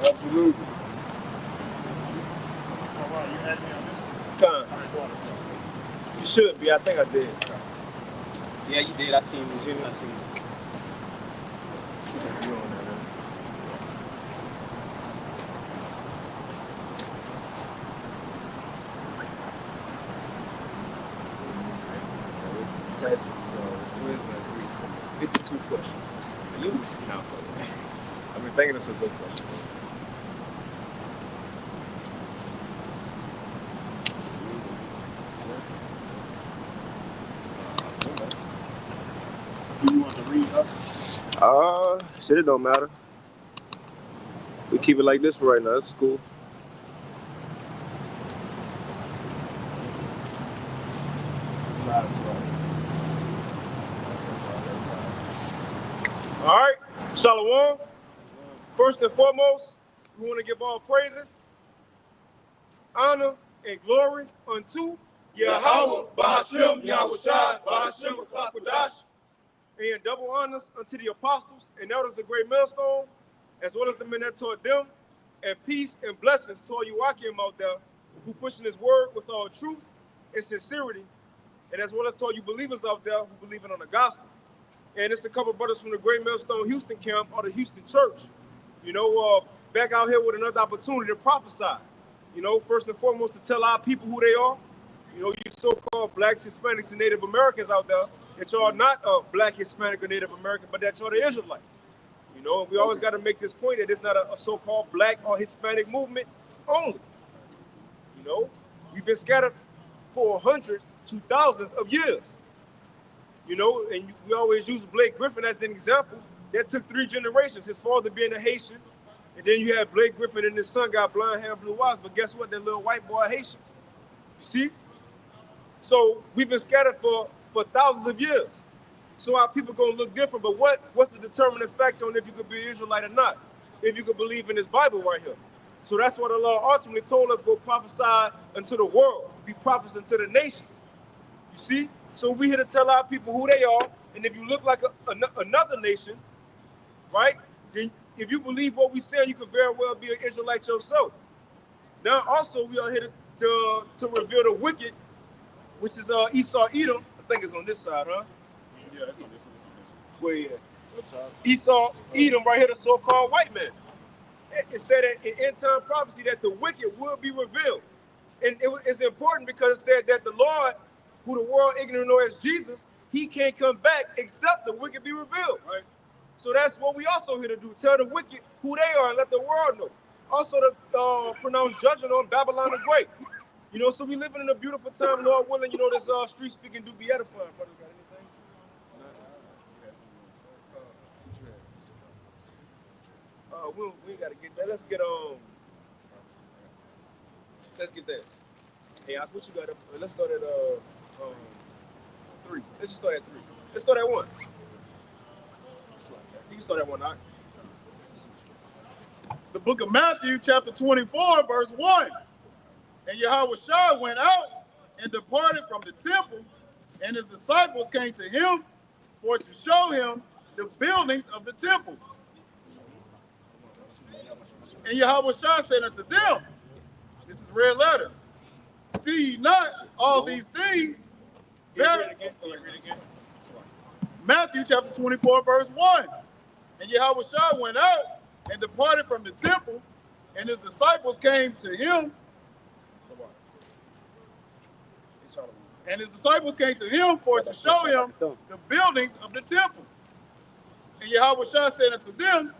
Absolutely. All right, you had me on this one. Con. All right, go on. You should be. I think I did. Yeah, you did. I seen you. I seen you. You on there, man. Test. So it's Wednesday. 52 questions. You not for this. I've been thinking of some good questions. Do you want to read up? Shit, it don't matter. We keep it like this for right now. That's cool. All right, Shalom. First and foremost, we want to give all praises, honor, and glory unto Yahweh, Ba'ashem, Yahushua, Ba'ashem, Rachakodash, and double honors unto the apostles and elders of Great Millstone, as well as the men that taught them, and peace and blessings to all you Akim out there who pushing his word with all truth and sincerity, and as well as to all you believers out there who believe in on the gospel. And it's a couple of brothers from the Great Millstone Houston camp or the Houston church, back out here with another opportunity to prophesy. First and foremost, to tell our people who they are. You so-called blacks, Hispanics, and Native Americans out there, that y'all not black, Hispanic, or Native American, but that y'all the Israelites. And we always got to make this point that it's not a so-called black or Hispanic movement only. We've been scattered for hundreds to thousands of years. And we always use Blake Griffin as an example. That took 3 generations, his father being a Haitian, and then you had Blake Griffin and his son got blonde hair, blue eyes, but guess what? That little white boy Haitian. You see? So we've been scattered for thousands of years. So our people gonna look different, but what's the determining factor on if you could be an Israelite or not? If you could believe in this Bible right here. So that's what the Lord ultimately told us, go prophesy unto the world, be prophets unto the nations. You see? So we here to tell our people who they are, and if you look like another nation, right, then if you believe what we say, you could very well be an Israelite yourself. Now also we are here to reveal the wicked, which is Esau Edom. I think it's on this side, huh? Yeah, it's on this one. Where you at? Esau Edom right here, the so-called white man. It said in end-time prophecy that the wicked will be revealed. And it's important because it said that the Lord, who the world ignorant know as Jesus, he can't come back except the wicked be revealed. Right. So that's what we also here to do. Tell the wicked who they are and let the world know. Also to pronounce judgment on Babylon the Great. So we living in a beautiful time, Lord willing, this street speaking do be edifying. Brother, got anything? We ain't got to get that. Let's get that. Hey, what you got up? Let's start at 3. Let's just start at 3. Let's start at 1. You can start at 1, all right? The book of Matthew, chapter 24, verse 1. And Yahushua went out and departed from the temple, and his disciples came to him for to show him the buildings of the temple. And Yahushua said unto them, this is red letter, see ye not all these things? Read again. Matthew chapter 24, verse 1. And Yahushua went out and departed from the temple, and his disciples came to him. And his disciples came to him for to show him the buildings of the temple. And Yahushua said unto them,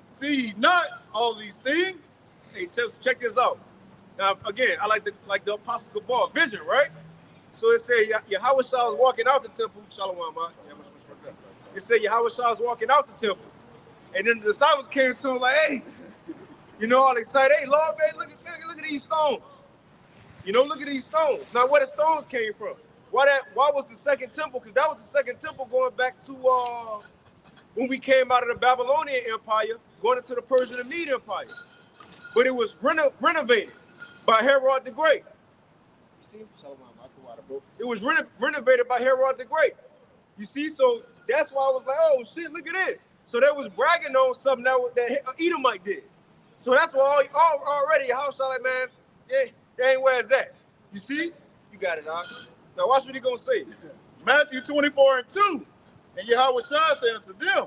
see ye not all these things? Hey, check this out. Now, again, I like the Apostle Gabal vision, right? So it said Yahushua was walking out the temple. Shalom, man. It said Yahushua was walking out the temple. And then the disciples came to him like, hey, all excited. Hey, Lord, man, look at these stones. Look at these stones. Now, where the stones came from? Why was the second temple? Because that was the second temple going back to when we came out of the Babylonian Empire, going into the Persian and Mede Empire. But it was renovated by Herod the Great. You see? It was renovated by Herod the Great. You see? So that's why I was like, oh, shit, look at this. So they was bragging on something that Edomite did. So that's why already your house like, man, they ain't where it's at. You see? You got it, dog. Now watch what he gonna say. Matthew 24:2. And Yahweh said unto them,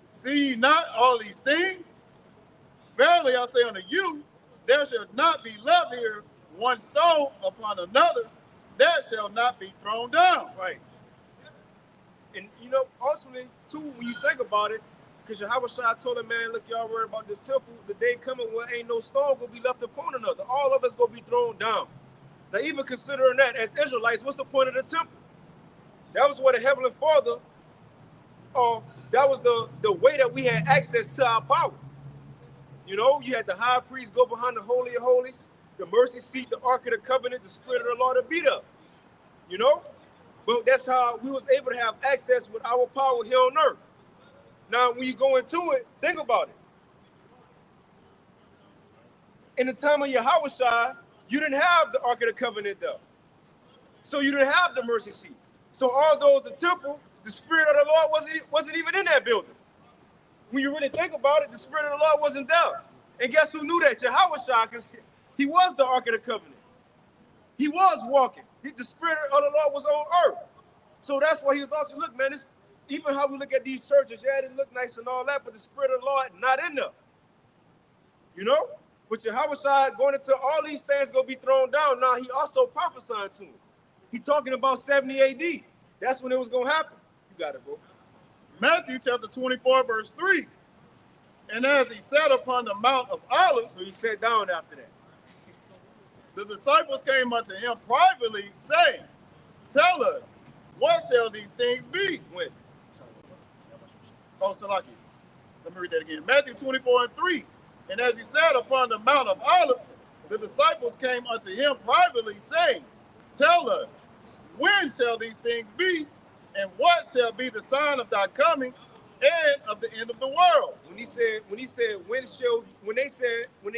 see ye not all these things? Verily I say unto you, there shall not be left here one stone upon another that shall not be thrown down. Right. And you know, ultimately, too, when you think about it, because Yahweh told him, man, look, y'all worried about this temple. The day coming where ain't no stone gonna be left upon another. All of us gonna be thrown down. Now, even considering that, as Israelites, what's the point of the temple? That was where the Heavenly Father, that was the way that we had access to our power. You know, you had the high priest go behind the Holy of Holies, the mercy seat, the Ark of the Covenant, the Spirit of the Lord to beat up. You know? But that's how we was able to have access with our power here on earth. Now, when you go into it, think about it. In the time of Yahweh, you didn't have the Ark of the Covenant though. So you didn't have the mercy seat. So all those, the temple, the Spirit of the Lord wasn't even in that building. When you really think about it, the Spirit of the Lord wasn't there. And guess who knew that? Yahweh, because he was the Ark of the Covenant. He was walking. The Spirit of the Lord was on earth. So that's why he was also, look, man, even how we look at these churches, yeah, they look nice and all that, but the Spirit of the Lord not in there. You know? But Yahweh going into all these things going to be thrown down. Now, he also prophesied to him. He talking about 70 AD. That's when it was going to happen. You got it, bro. Matthew chapter 24:3. And as he sat upon the Mount of Olives, so he sat down after that. The disciples came unto him privately, saying, tell us, what shall these things be? When? Oh, Salaki. Let me read that again. Matthew 24:3. And as he sat upon the Mount of Olives, the disciples came unto him privately, saying, tell us, when shall these things be? And what shall be the sign of thy coming and of the end of the world? When they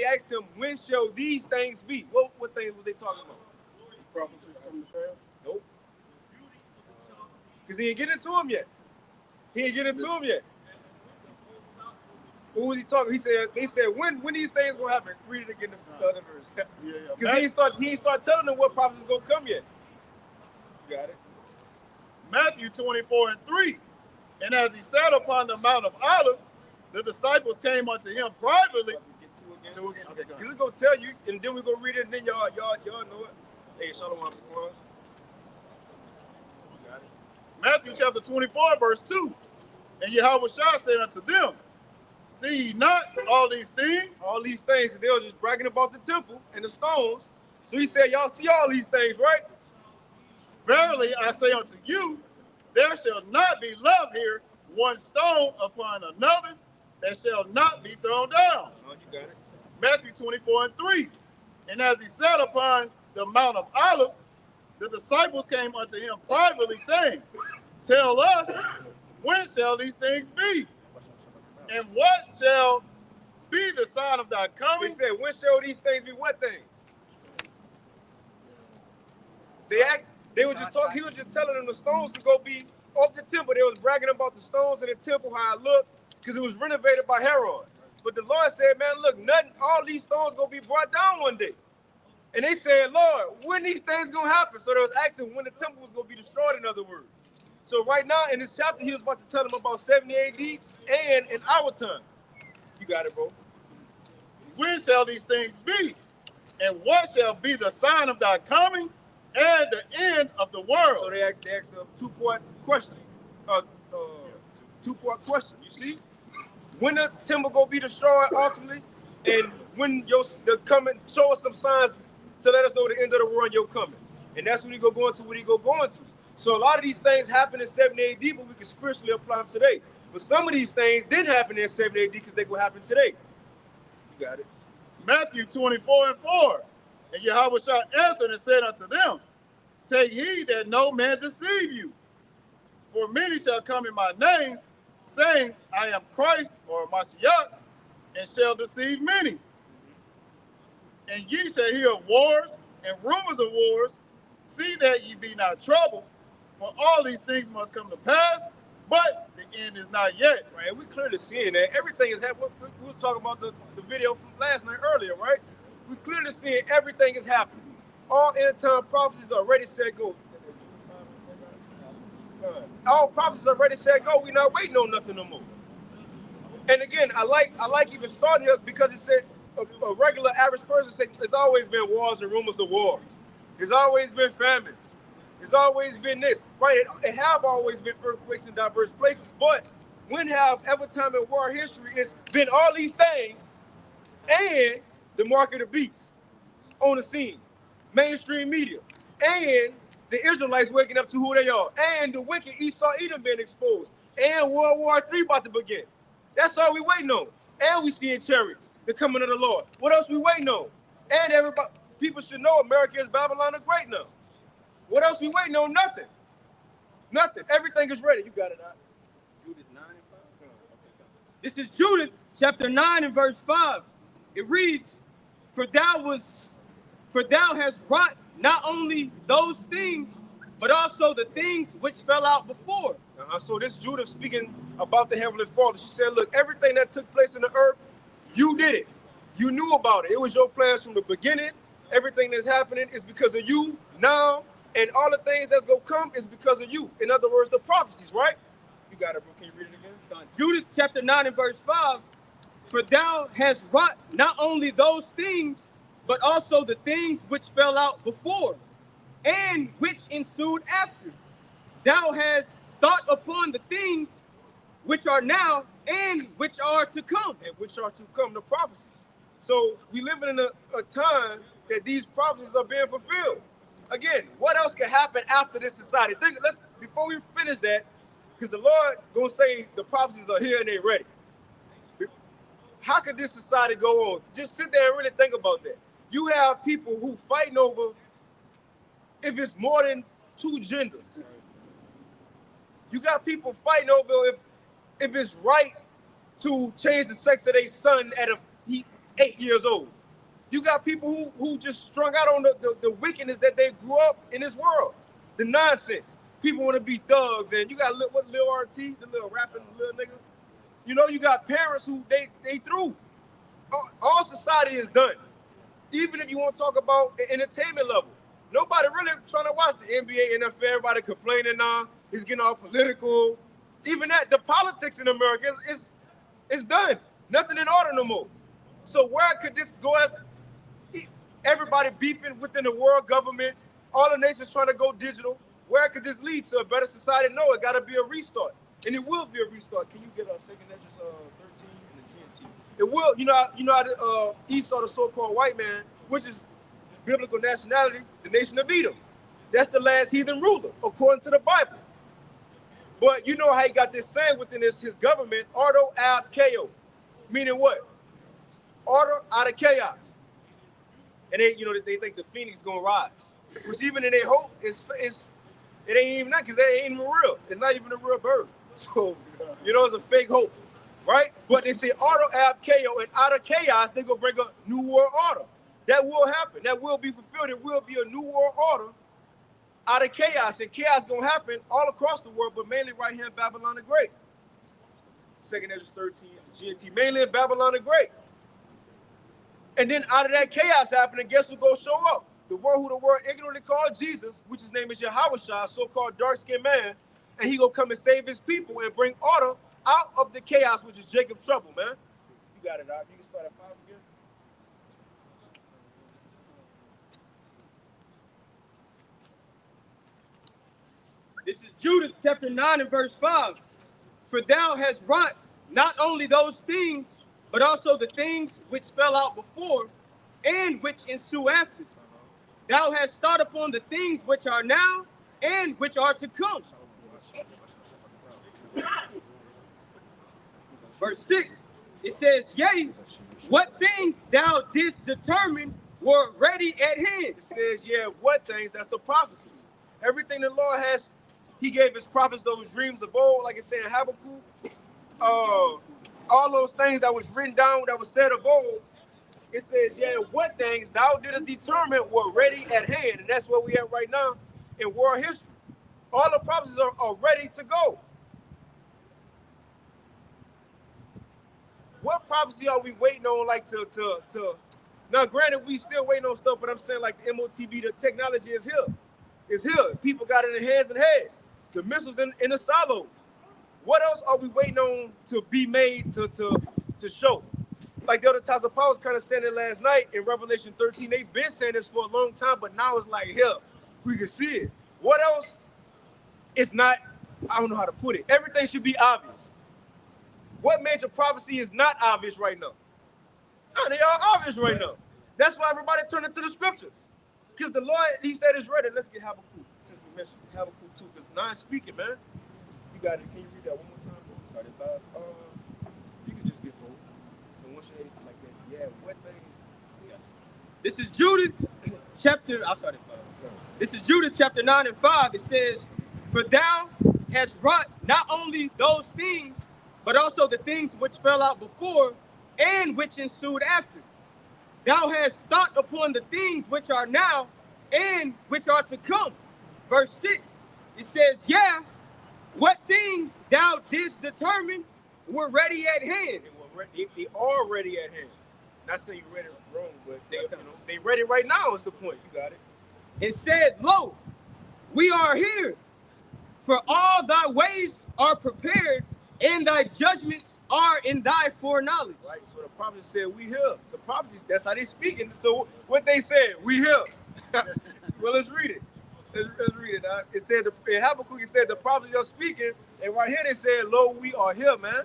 asked him, when shall these things be? What things were they talking about? Prophecies coming to pass? Nope. Because he didn't get into them yet. What was he talking? They said, when these things gonna happen? Read it again, the other verse. Because he ain't start telling them what prophecy is gonna come yet. You got it. Matthew 24:3. And as he sat upon the Mount of Olives, the disciples came unto him privately. Okay, because it's gonna tell you, and then we go read it, and then y'all know it. Hey, Shalom, Got it. Matthew chapter 24:2. And Yahweh said unto them, see ye not all these things? All these things, they were just bragging about the temple and the stones. So he said, y'all see all these things, right? Verily I say unto you, there shall not be left here one stone upon another that shall not be thrown down. Oh, you got it. Matthew 24:3. And as he sat upon the Mount of Olives, the disciples came unto him privately, saying, tell us, when shall these things be? And what shall be the sign of thy coming? He said, when shall these things be? What things? He was just telling them the stones to go be off the temple. They was bragging about the stones in the temple, how it looked, because it was renovated by Herod. But the Lord said, man, look, all these stones gonna be brought down one day. And they said, Lord, when these things gonna happen? So they was asking when the temple was gonna be destroyed, in other words. So right now in this chapter, he was about to tell them about 70 AD and in our time. You got it, bro. When shall these things be? And what shall be the sign of thy coming and the end of the world? So they asked a two-part question. Two-part question. You see, when the temple gonna be destroyed ultimately, and when the coming, show us some signs to let us know the end of the world and your coming. And that's when he go into what he go into. So a lot of these things happen in 70 AD, but we can spiritually apply them today. But some of these things didn't happen in 70 AD because they will happen today. You got it. Matthew 24:4. And Yahweh answered and said unto them, take heed that no man deceive you. For many shall come in my name, saying, I am Christ or Mashiach, and shall deceive many. And ye shall hear of wars and rumors of wars. See that ye be not troubled, for all these things must come to pass, but the end is not yet. Right, we clearly seeing that everything is happening. We were talking about the video from last night earlier, right? We clearly seeing everything is happening. All end time prophecies are already said go. All prophecies are already said go. We're not waiting on nothing no more. And again, I like even starting here because it said a regular average person said it's always been wars and rumors of wars. It's always been famines. It's always been this. Right? It have always been earthquakes in diverse places, but when have ever time in world history it's been all these things and the mark of the beast on the scene, mainstream media, and the Israelites waking up to who they are, and the wicked Esau Edom being exposed, and World War III about to begin. That's all we waiting on. And we seeing chariots, the coming of the Lord. What else we waiting on? And everybody, people should know America is Babylon the Great now. What else we waiting on? Nothing. Nothing. Everything is ready. You got it out. Judith 9 and 5. This is Judith chapter 9 and verse 5. It reads, For thou hast wrought not only those things, but also the things which fell out before. So this Judith speaking about the Heavenly Father. She said, look, everything that took place in the earth, you did it. You knew about it. It was your plans from the beginning. Everything that's happening is because of you now. And all the things that's going to come is because of you. In other words, the prophecies, right? You got it, bro. Can you read it again? Judith chapter 9 and verse 5. For thou hast wrought not only those things, but also the things which fell out before, and which ensued after. Thou hast thought upon the things which are now and which are to come. And which are to come, the prophecies. So we living in a time that these prophecies are being fulfilled. Again, what else can happen after this society? Before we finish that, because the Lord gonna say the prophecies are here and they're ready. How could this society go on? Just sit there and really think about that. You have people who fighting over if it's more than two genders. You got people fighting over if it's right to change the sex of their son at 8 years old. You got people who just strung out on the wickedness that they grew up in this world. The nonsense. People want to be thugs, and you got Lil RT, the little rapping little nigga. You know, you got parents who they through. All society is done. Even if you want to talk about entertainment level. Nobody really trying to watch the NBA, NFL, everybody complaining now. It's getting all political. Even that, the politics in America is done. Nothing in order no more. So where could this go as everybody beefing within the world governments, all the nations trying to go digital? Where could this lead to a better society? No, it got to be a restart. And it will be a restart. Can you get a second address 13 and the GMT? It will. You know how Esau, the so-called white man, which is biblical nationality, the nation of Edom. That's the last heathen ruler, according to the Bible. But you know how he got this saying within his government, ordo ab chaos. Meaning what? Order out of chaos. And they think the phoenix is gonna rise. Which even in their hope it ain't even that, because that ain't even real. It's not even a real bird. So, it's a fake hope. Right? But they say order ab chaos, and out of chaos, they gonna bring a new world order. That will happen. That will be fulfilled. It will be a new world order out of chaos. And chaos gonna happen all across the world, but mainly right here in Babylon the Great. Second Ezra 13, GNT, mainly in Babylon the Great. And then out of that chaos happening, guess who gonna show up? The one who the world ignorantly called Jesus, which his name is Yahushua, so-called dark-skinned man, and he gonna come and save his people and bring order out of the chaos, which is Jacob's trouble, man. You got it, Doc. You can start at 5 again. This is Judith chapter 9 and verse 5. For thou hast wrought not only those things, but also the things which fell out before, and which ensue after. Thou hast thought upon the things which are now, and which are to come. Verse 6, it says, Yea, what things thou didst determine were ready at hand. It says, yeah, what things? That's the prophecies. Everything the Lord has, he gave his prophets those dreams of old, like it said in Habakkuk. All those things that was written down, that was said of old, it says, yeah, what things thou didst determine were ready at hand. And that's where we at right now in world history. All the prophecies are ready to go. what prophecy are we waiting on, like, to now, granted, we still waiting on stuff, but I'm saying, like, the MOTB, the technology is here. It's here. People got it in their hands and heads. The missiles in the silos. What else are we waiting on to be made to show? Like the other times, Paul was kind of saying it last night in Revelation 13. They've been saying this for a long time, but now it's like, here, we can see it. What else? It's not, I don't know how to put it. Everything should be obvious. What major prophecy is not obvious right now? No, they are obvious right now. That's why everybody turned into the scriptures. Because the Lord, he said it's ready. Let's get Habakkuk, since we mentioned Habakkuk 2, because now it's speaking, man. You got it. Can you read that one more time? Sorry, 5. You can just get 4. And once you like that, yeah, what thing? Yes. This is Judith chapter, I started 5. This is Judith chapter 9 and 5. It says, for thou hast wrought not only those things, but also the things which fell out before and which ensued after. Thou hast thought upon the things which are now and which are to come. Verse 6, it says, yeah, what things thou didst determine were ready at hand. They are ready at hand. Not saying you read it wrong, but they ready right now is the point. You got it. And said, lo, we are here, for all thy ways are prepared, and thy judgments are in thy foreknowledge. Right, so the prophet said, we here. The prophecies, that's how they speaking. So what they said, we here. Well, let's read it. Let's read it. It said, in Habakkuk, it said, the prophets are speaking, and right here they said, lo, we are here, man.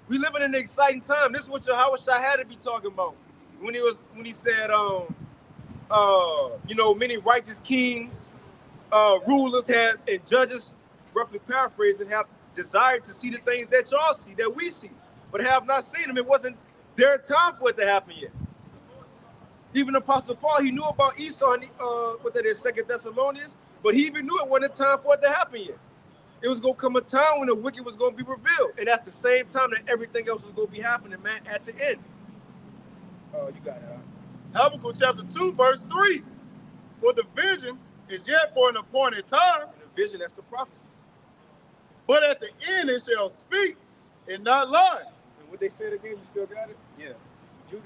We living in an exciting time. This is what Yahushua had to be talking about. When he said, many righteous kings, rulers have, and judges, roughly paraphrasing, have desired to see the things that y'all see, that we see, but have not seen them. It wasn't their time for it to happen yet. Even Apostle Paul, he knew about Esau and what that is, 2 Thessalonians, but he even knew it wasn't time for it to happen yet. It was going to come a time when the wicked was going to be revealed, and that's the same time that everything else was going to be happening, man, at the end. Oh, you got it, huh? Habakkuk chapter 2, verse 3. For the vision is yet for an appointed time. And the vision, that's the prophecy. But at the end it shall speak and not lie. And what they said again, you still got it? Yeah. Judith?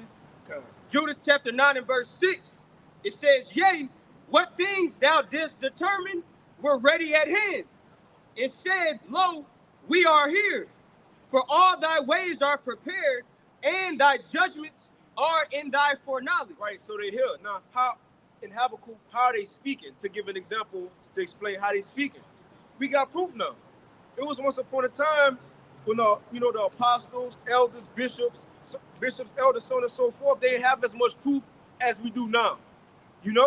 Come on. Judith chapter 9 and verse 6, it says, yea, what things thou didst determine were ready at hand, and said, lo, we are here, for all thy ways are prepared, and thy judgments are in thy foreknowledge. Right, so they're here. Now, how in Habakkuk, how are they speaking? To give an example, to explain how they speaking. We got proof now. It was once upon a time when, the apostles, elders, bishops, elders, so on and so forth, they didn't have as much proof as we do now, And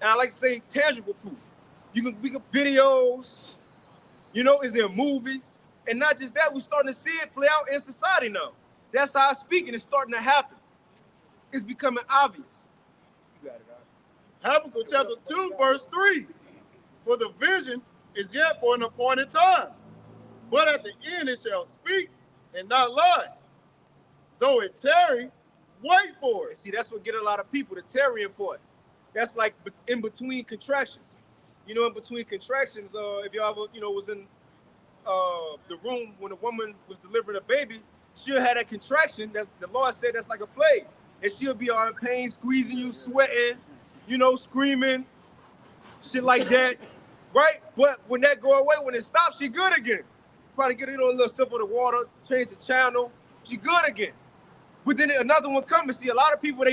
I like to say tangible proof. We can videos, is there movies? And not just that, we're starting to see it play out in society now. That's how I'm speaking. It's starting to happen. It's becoming obvious. You got it, right? Habakkuk chapter 2, verse 3. For the vision is yet for an appointed time, but at the end it shall speak and not lie. Though it tarry, wait for it. See, that's what get a lot of people, the tarrying part. That's like in between contractions. In between contractions, if y'all ever, was in the room when a woman was delivering a baby, she'll have that contraction. That the Lord said that's like a plague. And she'll be all in pain, squeezing you, sweating, screaming, shit like that. Right? But when that go away, when it stops, she good again. Probably get a little sip of the water, change the channel, she good again. But then another one comes. See, a lot of people,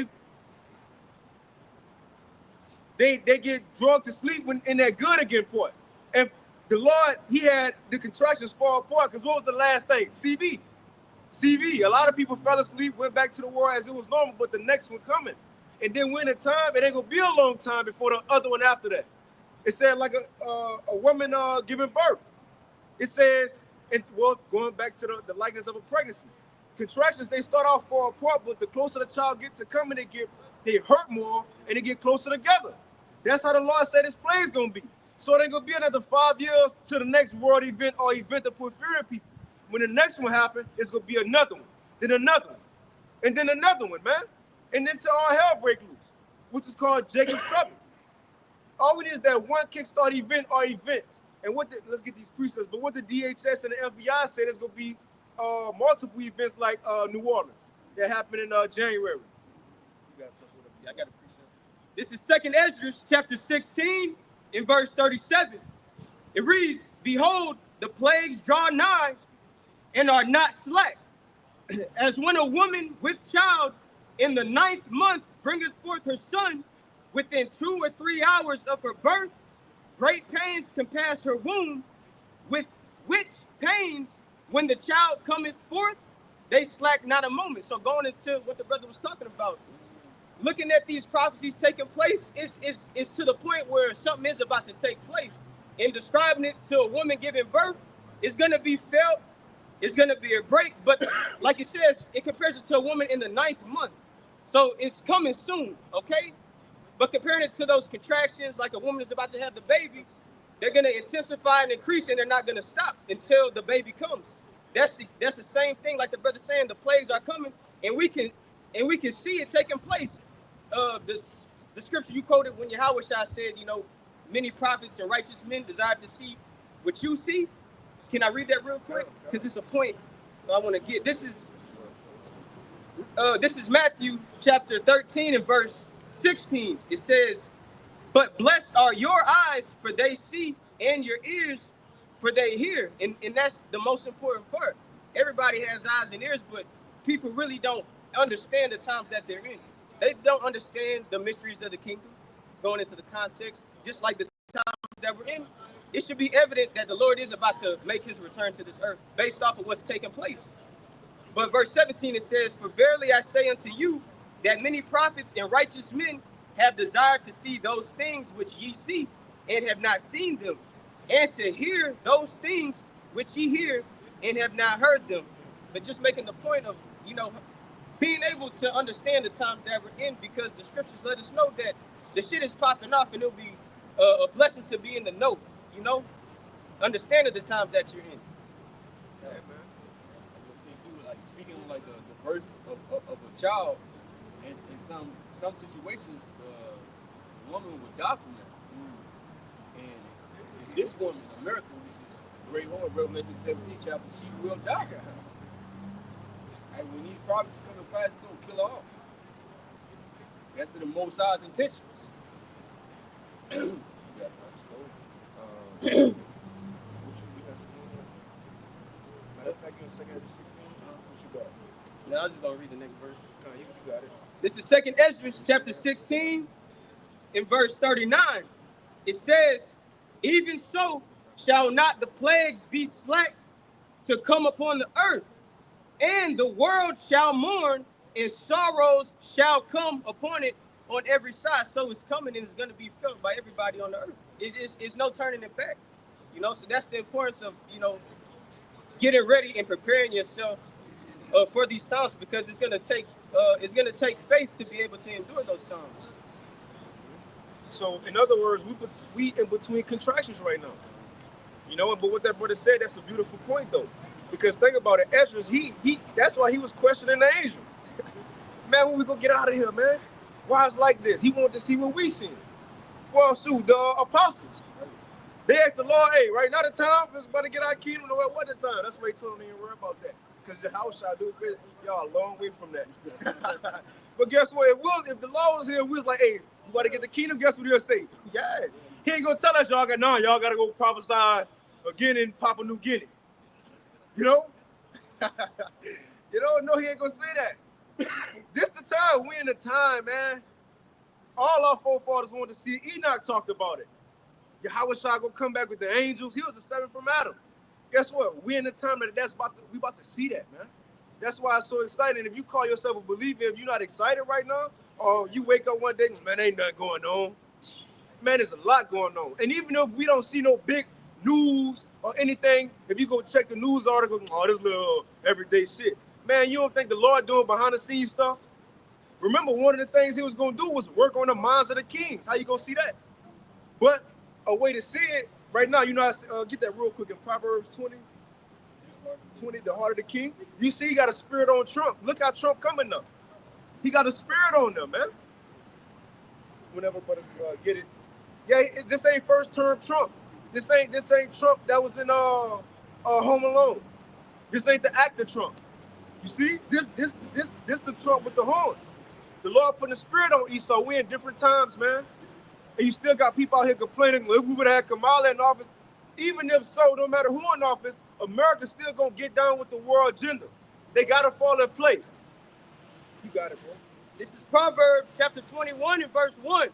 they get drunk to sleep when in that good again part. And the Lord, he had the contractions fall apart, because what was the last thing? CV. A lot of people fell asleep, went back to the world as it was normal, but the next one coming. And then when the time, it ain't gonna be a long time before the other one after that. It said like a woman giving birth. It says, going back to the likeness of a pregnancy. Contractions, they start off far apart, but the closer the child gets to coming, they hurt more and they get closer together. That's how the Lord said his play is gonna be. So it ain't gonna be another 5 years to the next world event or event to put fear in people. When the next one happens, it's gonna be another one, then another one, and then another one, man. And then till all hell break loose, which is called Jacob's Trouble. All we need is that one kickstart event or events. And let's get these precepts, but what the DHS and the FBI said is gonna be multiple events like New Orleans that happened in January. You got something? Yeah, I got a precept. This is 2nd Ezra, chapter 16, in verse 37. It reads, "Behold, the plagues draw nigh and are not slack, as when a woman with child in the 9th month bringeth forth her son, within 2 or 3 hours of her birth, great pains compass her womb, with which pains, when the child cometh forth, they slack not a moment." So going into what the brother was talking about, looking at these prophecies taking place is to the point where something is about to take place. And describing it to a woman giving birth is going to be felt, it's going to be a break. But like it says, it compares it to a woman in the 9th month. So it's coming soon, okay? But comparing it to those contractions, like a woman is about to have the baby, they're going to intensify and increase, and they're not going to stop until the baby comes. That's the same thing, like the brother saying, the plagues are coming, and we can see it taking place. The scripture you quoted when Yahweh Shah said, many prophets and righteous men desire to see what you see. Can I read that real quick? Because it's a point I want to get. This is Matthew chapter 13 and verse 16. It says, "But blessed are your eyes, for they see, and your ears, for they hear." And that's the most important part. Everybody has eyes and ears, but people really don't understand the times that they're in. They don't understand the mysteries of the kingdom, going into the context, just like the times that we're in. It should be evident that the Lord is about to make his return to this earth based off of what's taking place. But verse 17, it says, "For verily I say unto you, that many prophets and righteous men have desired to see those things which ye see, and have not seen them, and to hear those things which ye hear, and have not heard them." But just making the point of, being able to understand the times that we're in, because the scriptures let us know that the shit is popping off, and it'll be a blessing to be in the know, understanding the times that you're in. Yeah, man. Like speaking of like the birth of a child, in some situations, the woman would die from that. And this woman, in America, which is great woman, Revelation 17 chapter, she will die. And when these prophets come to pass, it's gonna kill her off. That's to the Most High's intentions. Yeah, that's cool. Matter of fact, you're in 2nd Ezra 16. What you got? Now I just don't read the next verse. You got it. This is 2nd Ezra chapter 16 in verse 39. It says, "Even so shall not the plagues be slack to come upon the earth, and the world shall mourn, and sorrows shall come upon it on every side." So it's coming, and it's going to be felt by everybody on the earth. It's no turning it back. So that's the importance of, getting ready and preparing yourself for these times, because it's going to take faith to be able to endure those times. So in other words, we in between contractions right now. But what that brother said, that's a beautiful point though. Because think about it, Ezra, he that's why he was questioning the angel. Man, when we gonna get out of here, man? Why it's like this? He wanted to see what we seen. Well, shoot, the apostles. They asked the Lord, "Hey, right now the time is about to get our kingdom, no matter what the time." That's why he told them to worry about that. Because the house shall do it. Y'all a long way from that. But guess what? If the Lord was here, we was like, "Hey, you about to get the kingdom," guess what he'll say? Yeah. He ain't gonna tell us y'all y'all gotta go prophesy again in Papua New Guinea. No, he ain't gonna say that. This the time. We in the time, man. All our forefathers wanted to see it. Enoch talked about it. Yahweh Shah gonna come back with the angels. He was the 7th from Adam. Guess what? We in the time that we about to see that, man. That's why it's so exciting. If you call yourself a believer, if you're not excited right now, or you wake up one day, man, ain't nothing going on. Man, there's a lot going on. And even if we don't see no big news or anything, if you go check the news article, this little everyday shit. Man, you don't think the Lord doing behind the scenes stuff? Remember, one of the things he was going to do was work on the minds of the kings. How you going to see that? But a way to see it, right now, get that real quick in Proverbs 20, the heart of the king. You see he got a spirit on Trump. Look how Trump coming up. He got a spirit on them, man. Whenever, but get it. Yeah, this ain't first term Trump. This ain't Trump that was in Home Alone. This ain't the actor Trump. You see, this the Trump with the horns. The Lord putting the spirit on Esau. We in different times, man. And you still got people out here complaining, well, if we would have had Kamala in office, even if so, no matter who in office, America's still gonna get down with the world agenda. They gotta fall in place. You got it, bro. This is Proverbs chapter 21 and verse 1.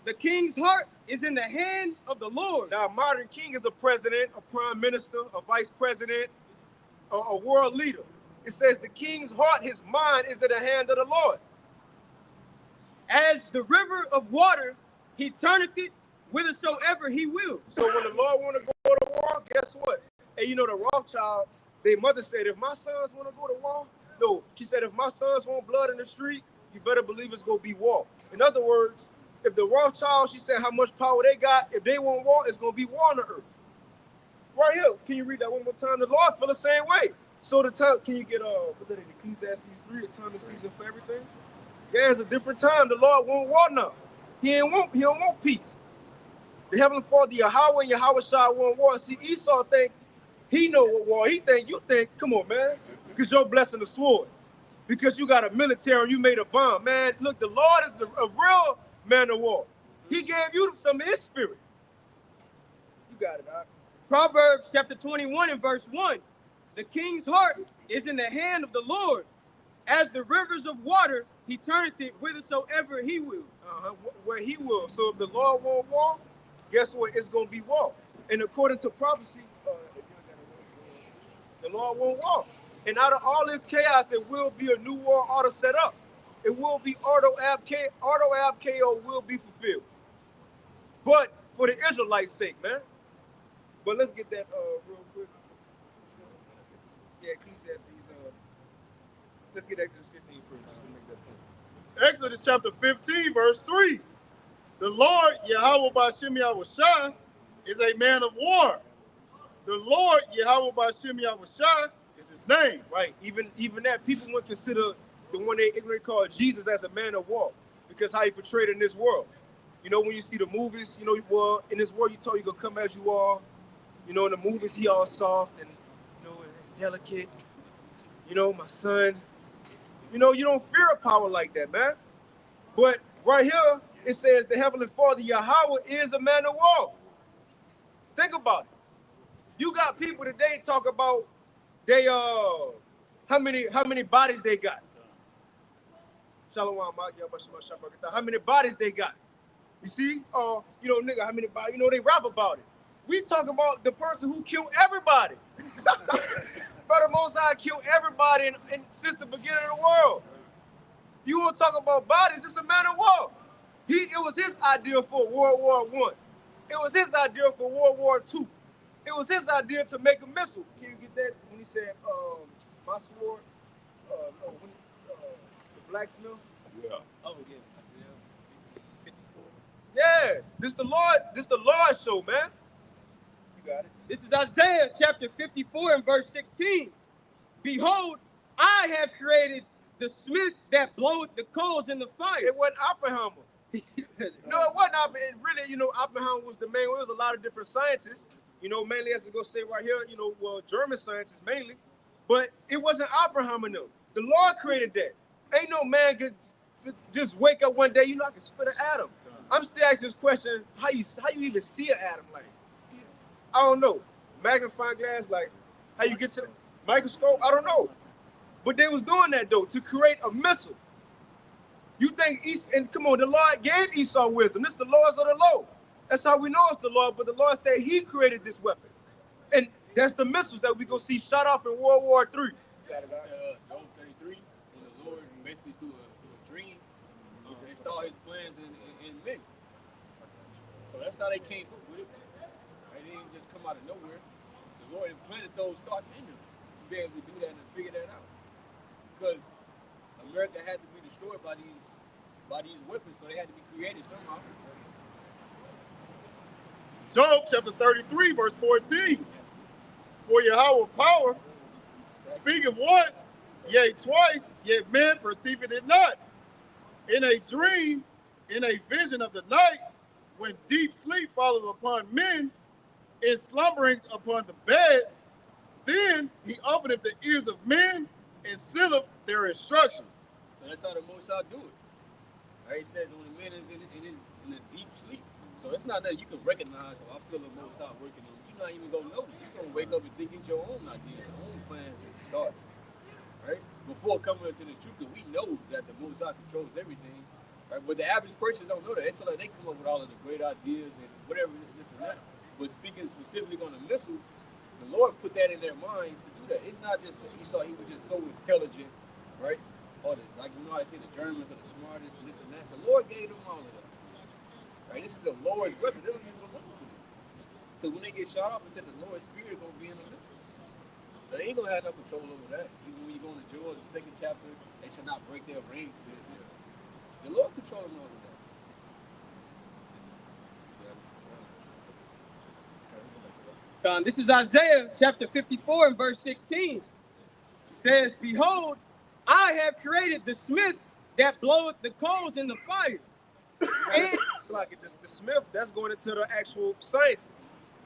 The king's heart is in the hand of the Lord. Now, a modern king is a president, a prime minister, a vice president, a world leader. It says the king's heart, his mind is in the hand of the Lord. As the river of water, he turneth it whithersoever he will. So when the Lord want to go to war, guess what? And you know the Rothschilds, their mother said, if my sons want to go to war, no. She said, if my sons want blood in the street, you better believe it's going to be war. In other words, if the Rothschilds, she said how much power they got, if they want war, it's going to be war on the earth. Right here. Can you read that one more time? The Lord feel the same way. So the time, can you get, what that is, Ecclesiastes 3, a time and season for everything? Yeah, it's a different time. The Lord won't war now. He don't want peace. The Heavenly Father, Yahweh and Yahweh Shah want war. See, Esau think he know what war. He think, you think, come on, man, because you're blessing the sword. Because you got a military and you made a bomb. Man, look, the Lord is a real man of war. He gave you some of his spirit. You got it, Doc. Proverbs chapter 21 and verse 1. The king's heart is in the hand of the Lord. As the rivers of water, he turneth it whithersoever he will. Where he will. So if the Lord won't war, guess what? It's going to be war. And according to prophecy, the Lord won't war. And out of all this chaos, it will be a new war order set up. It will be auto ab KO will be fulfilled. But for the Israelites' sake, man. But let's get that real quick. Yeah, Ecclesiastes. Let's get Exodus 15 first, just to make that point. Exodus chapter 15, verse 3. The Lord, Yahweh B'Shem Yahushua, is a man of war. The Lord, Yahweh B'Shem Yahushua, is his name. Right. Even that, people would consider the one they ignorantly call Jesus as a man of war, because how he portrayed in this world. You know, when you see the movies, you know, well, in this world, you told you gonna come as you are. You know, in the movies, he all soft and, you know, and delicate. You know, my son. You know, you don't fear a power like that, man. But right here, it says the Heavenly Father, Yahweh, is a man of war. Think about it. You got people today talk about they how many bodies they got. Shalom, how many bodies they got. You see, you know, nigga, how many bodies, you know, they rap about it. We talk about the person who killed everybody. Brother Most High killed everybody since the beginning of the world. You want to talk about bodies? It's a man of war. It was his idea for World War I. It was his idea for World War II. It was his idea to make a missile. Can you get that? When he said, my sword, the blacksmith? Yeah. Oh, yeah. 54. Yeah, this the Lord show, man. You got it. This is Isaiah chapter 54 and verse 16. Behold, I have created the smith that bloweth the coals in the fire. It wasn't Oppenheimer. No, it wasn't Oppenheimer. It really, you know, Oppenheimer was the main. There was a lot of different scientists. You know, mainly as to go say right here, you know, well, German scientists mainly. But it wasn't Oppenheimer, no. The Lord created that. Ain't no man could just wake up one day, you know, I can spit an atom. I'm still asking this question, how you even see an atom? Like, I don't know. Magnifying glass, like, how you get to the microscope? I don't know. But they was doing that, though, to create a missile. You think, and come on, the Lord gave Esau wisdom. This is the laws of the Lord. That's how we know it's the Lord. But the Lord said he created this weapon. And that's the missiles that we go see shot off in World War III. Job 33, when the Lord basically through a dream, installed his plans in men. So that's how they came up with it. They didn't just come out of nowhere. The Lord implanted those thoughts in them to be able to do that and figure that out. Because America had to be destroyed by these weapons, so they had to be created somehow. Job chapter 33, verse 14. For Yahweh power speaketh once, yea twice, yet men perceive it not. In a dream, in a vision of the night, when deep sleep follows upon men, in slumberings upon the bed, Then he openeth the ears of men and sealeth their instruction. So that's how the Most High do it. Right? He says when the man is in a deep sleep. So it's not that you can recognize, oh, I feel the Most High working on you. You're not even going to notice. You're going to wake up and think it's your own ideas, your own plans and thoughts. Right? Before coming into the truth, because we know that the Most High controls everything. Right? But the average person don't know that. They feel like they come up with all of the great ideas and whatever this and that. But speaking specifically on the missiles, the Lord put that in their minds to do that. It's not just Esau, he was just so intelligent, right? Or like you know how they say the Germans are the smartest and this and that. The Lord gave them all of that. Right? This is the Lord's weapon. They don't even know this. Because when they get shot off, it said the Lord's spirit is gonna be in them. So they ain't gonna have no control over that. Even when you go into Joel, the 2nd chapter, they shall not break their reins. The Lord controls all of that. This is Isaiah chapter 54 and verse 16. It says, behold, I have created the smith that bloweth the coals in the fire. And it's like the smith, that's going into the actual sciences.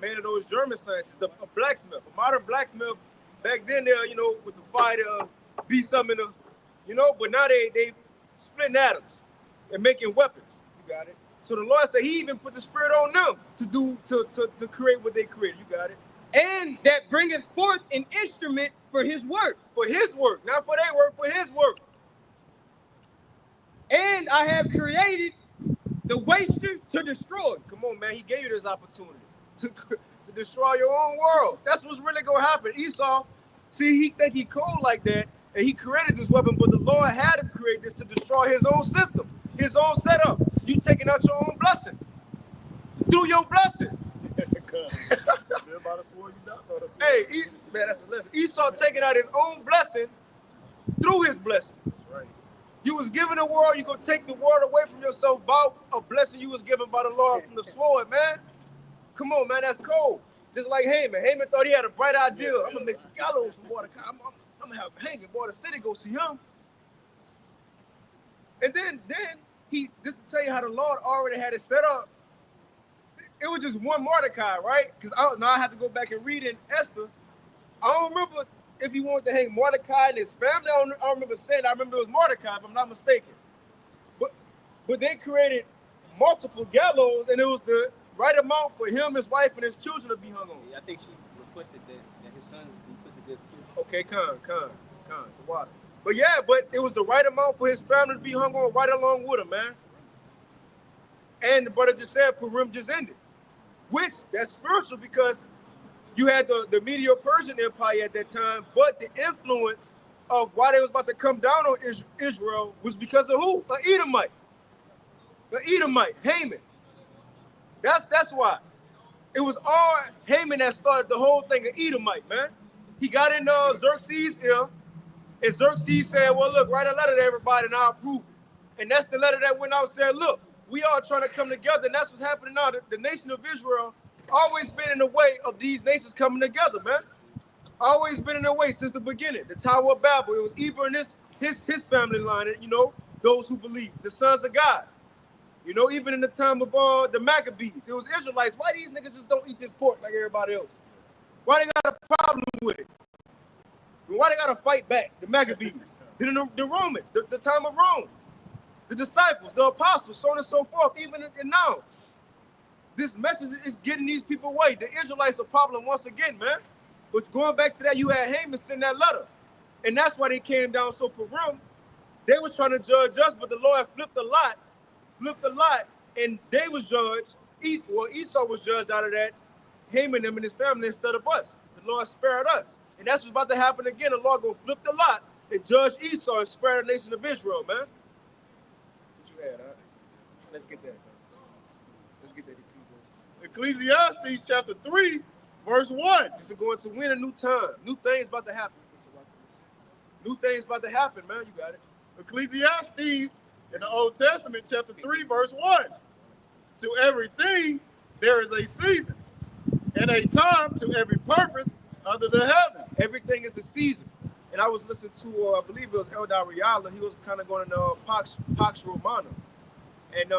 Man of those German scientists, a blacksmith, a modern blacksmith. Back then, there, you know, with the fire, be something, you know, but now they splitting atoms and making weapons. You got it. So the Lord said He even put the Spirit on them to create what they created. You got it. And that bringeth forth an instrument for His work. For His work, not for their work, for His work. And I have created the waster to destroy. Come on, man. He gave you this opportunity to destroy your own world. That's what's really gonna happen. Esau, see, he think he cold like that, and he created this weapon, but the Lord had him create this to destroy his own system, his own setup. You taking out your own blessing through your blessing. Hey, man, that's a lesson. Esau taking out his own blessing through his blessing. That's right. You was given the world, you gonna take the world away from yourself by a blessing you was given by the Lord from the sword, man. Come on, man, that's cold. Just like Haman. Haman thought he had a bright idea. I'm gonna make some gallows for Mordecai. I'm gonna have him hanging, boy, the city go see him. And then just to tell you how the Lord already had it set up, it was just one Mordecai, right? Because now I have to go back and read in Esther. I don't remember if he wanted to hang Mordecai and his family. I don't remember saying. I remember it was Mordecai, if I'm not mistaken. But they created multiple gallows, and it was the right amount for him, his wife, and his children to be hung on. Yeah, I think she requested that his sons be put to death too. Okay, the water. But yeah, but it was the right amount for his family to be hung on right along with him, man. And the brother just said Purim just ended, which that's spiritual because you had the Medo-Persian Empire at that time, but the influence of why they was about to come down on Israel was because of who? An Edomite. The Edomite, Haman. That's why. It was all Haman that started the whole thing, an Edomite, man. He got in Xerxes' ear, and Xerxes said, well, look, write a letter to everybody and I'll approve it. And that's the letter that went out and said, look, we all trying to come together, and that's what's happening now. The nation of Israel always been in the way of these nations coming together, man. Always been in the way since the beginning. The Tower of Babel, it was Eber and his family line, you know, those who believe, the sons of God. You know, even in the time of the Maccabees, it was Israelites. Why these niggas just don't eat this pork like everybody else? Why they got a problem with it? Why they got to fight back? The Maccabees, the Romans, the time of Rome, the disciples, the apostles, so on and so forth. Even now, this message is getting these people away. The Israelites are a problem once again, man. But going back to that, you had Haman send that letter. And that's why they came down so Purim. They was trying to judge us, but the Lord flipped the lot, and they was judged. Esau was judged out of that. Haman and his family instead of us. The Lord spared us. And that's what's about to happen again. The Lord gonna flip the lot and judge Esau and spare the nation of Israel, man. What you had, huh? Let's get that. Let's get that. Ecclesiastes chapter 3, verse 1. This is going to win a new time. New things about to happen. New things about to happen, man. You got it. Ecclesiastes in the Old Testament, chapter 3, verse 1. To everything there is a season, and a time to every purpose under the heaven. Everything is a season. And I was listening to, I believe it was Eldar Riala. He was kind of going to Pax Romana. And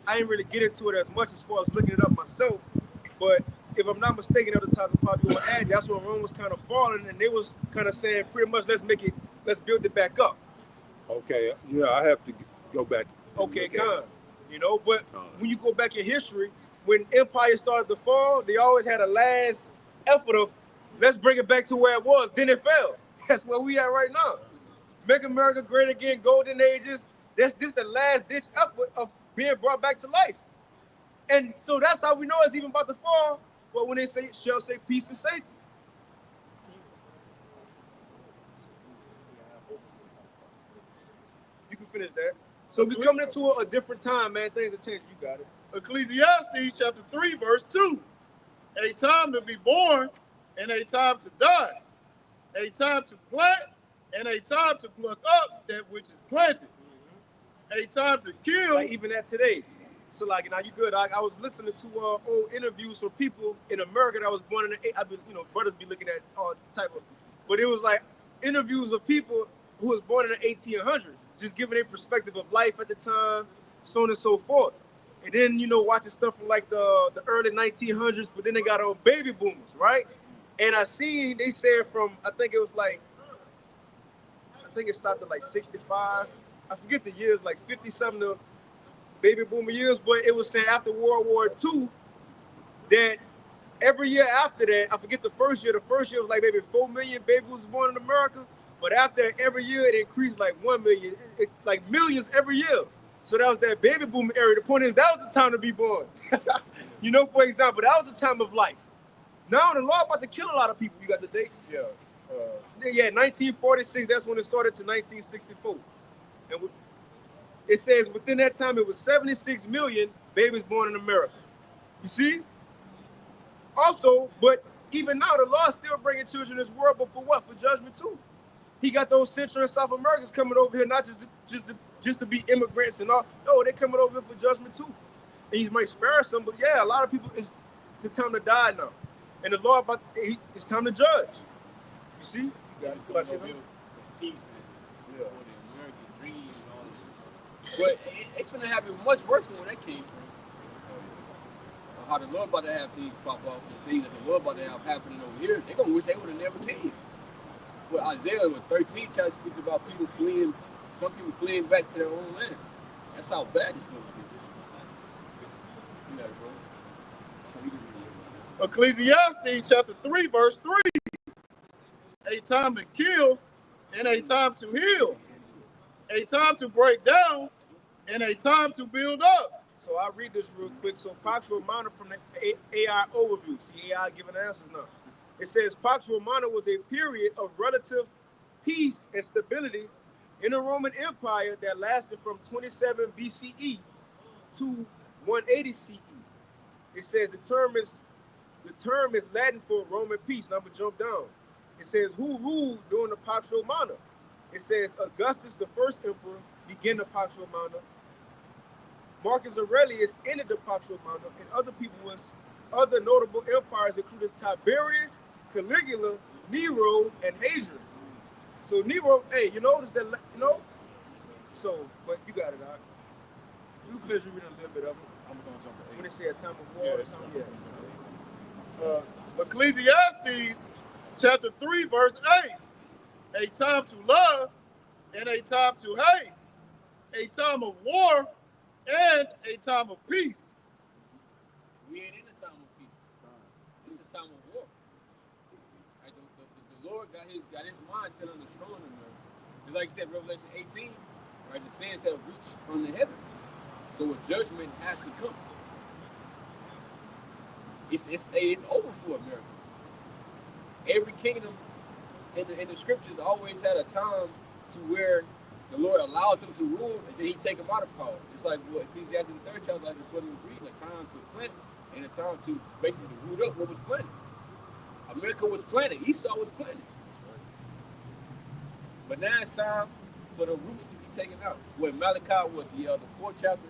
I didn't really get into it as much as far as looking it up myself. But if I'm not mistaken, at the time of probably will add, that's when Rome was kind of falling, and they was kind of saying pretty much, let's build it back up. Okay, yeah, I have to go back. Okay, kind. You know, but when you go back in history, when empires started to fall, they always had a last effort of, let's bring it back to where it was. Then it fell. That's where we at right now. Make America great again, golden ages. This the last ditch effort of being brought back to life. And so that's how we know it's even about to fall. But when they say, shall say peace and safety. You can finish that. So we're coming into a different time, man. Things have changed. You got it. Ecclesiastes chapter 3, verse 2. A time to be born and a time to die. A time to plant and a time to pluck up that which is planted. A time to kill. Like even at today. So like, now you good. I was listening to old interviews from people in America that was born in the, brothers be looking at all type of, but it was like interviews of people who was born in the 1800s, just giving their perspective of life at the time, so on and so forth. And then, watching stuff from like the early 1900s, but then they got on baby boomers, right? And I seen, they said from, I think it stopped at like 65. I forget the years, like 50 something to baby boomer years, but it was saying after World War II that every year after that, I forget the first year was like maybe 4 million babies was born in America, but after every year it increased like 1 million, like millions every year. So that was that baby boom era. The point is that was the time to be born. For example, that was the time of life. Now the law about to kill a lot of people. You got the dates? Yeah. 1946, that's when it started to 1964. And it says within that time, it was 76 million babies born in America. You see? Also, but even now, the law is still bringing children in this world, but for what? For judgment too. He got those Central and South Americans coming over here, not just to be immigrants and all. No, they're coming over here for judgment too. And he might spare some, but yeah, a lot of people, it's time to die now. And the law it's time to judge. You see? You got it. Peace and the American dream and all this. But it's gonna happen much worse than where that came from. How the Lord about to have things pop off, the things that the Lord about to have happening over here, they're gonna wish they would have never came. But Isaiah 13 chapter speaks about some people fleeing back to their own land. That's how bad it's gonna be. You know, bro. Ecclesiastes chapter 3, verse 3. A time to kill and a time to heal. A time to break down and a time to build up. So I'll read this real quick. So Pax Romana from the AI overview. See, AI giving answers now. It says Pax Romana was a period of relative peace and stability in the Roman Empire that lasted from 27 BCE to 180 CE. It says the term is Latin for Roman peace. Now I'm gonna jump down. It says who ruled during the Pax Romana. It says Augustus, the first emperor, began the Pax Romana. Marcus Aurelius ended the Pax Romana, and other notable empires included Tiberius, Caligula, Nero, and Hadrian. So Nero, hey, you notice that, So, but you got it, all right? You finish reading a little bit of it. I'm gonna jump to 8. When they say a time of war, Ecclesiastes chapter 3, verse 8. A time to love and a time to hate. A time of war and a time of peace. We ain't in a time of peace. It's a time of war. Right? The Lord got his mindset on the throne in there. And like I said, Revelation 18, right? The sands have reached from the heaven. So a judgment has to come. It's over for America. Every kingdom in the scriptures always had a time to where the Lord allowed them to rule, and then He take them out of power. It's like what Ecclesiastes the 3rd chapter, like the brother was reading, a time to plant and a time to basically root up what was planted. America was planted. Esau was planted. But now it's time for the roots to be taken out. When Malachi, the 4th chapter,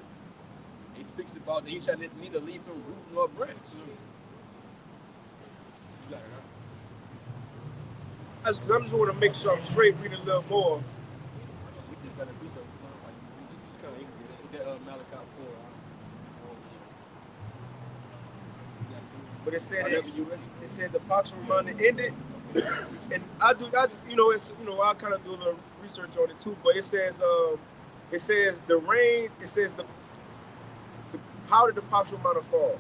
it speaks about that he shall neither leave him root nor branch. You got it, huh? I just want to make sure I'm straight reading a little more. But it said Whenever you're ready. it said the Pax Romana ended, and I kind of do a little research on it too. But it says the reign. It says how did the Pax Romana fall?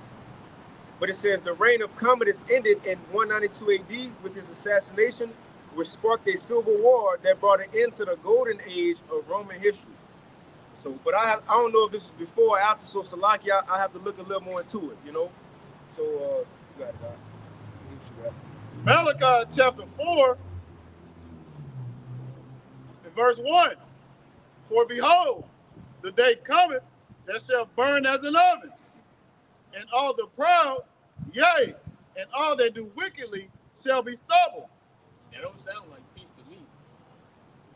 But it says the reign of Commodus ended in 192 AD with his assassination, which sparked a civil war that brought an end to the golden age of Roman history. So, but I don't know if this is before or after. So, Salakia, I have to look a little more into it, you know. So, you got it, Malachi chapter 4, and verse 1. For behold, the day cometh that shall burn as an oven, and all the proud, yea, and all that do wickedly shall be stubble. That don't sound like peace to me.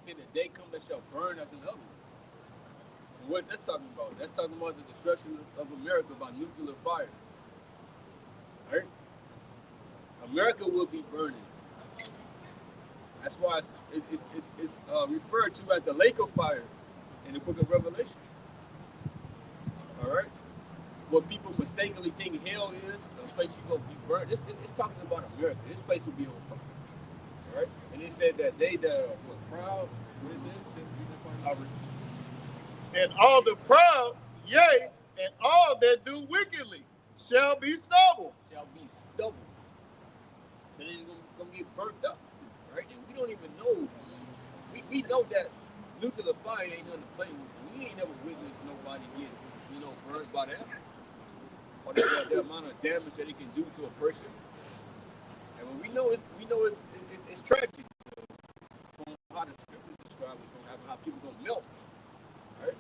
See, the day come that shall burn as an oven. And what that's talking about? That's talking about the destruction of America by nuclear fire. Right? America will be burning. That's why it's referred to as the lake of fire in the book of Revelation. All right? What people mistakenly think hell is, a place you go be burned. It's talking about America. This place will be on fire. All right? And it said that they that were proud, what is it? And all the proud, yea, and all that do wickedly shall be stubble. Shall be stubble. So they're gonna get burnt up, right? And we don't even know. We know that nuclear fire ain't nothing to play with. We ain't never witnessed nobody get, burned by that. Or the amount of damage that it can do to a person. And when we know it's tragic. From how the scriptures describe what's gonna happen, how people gonna melt. Right?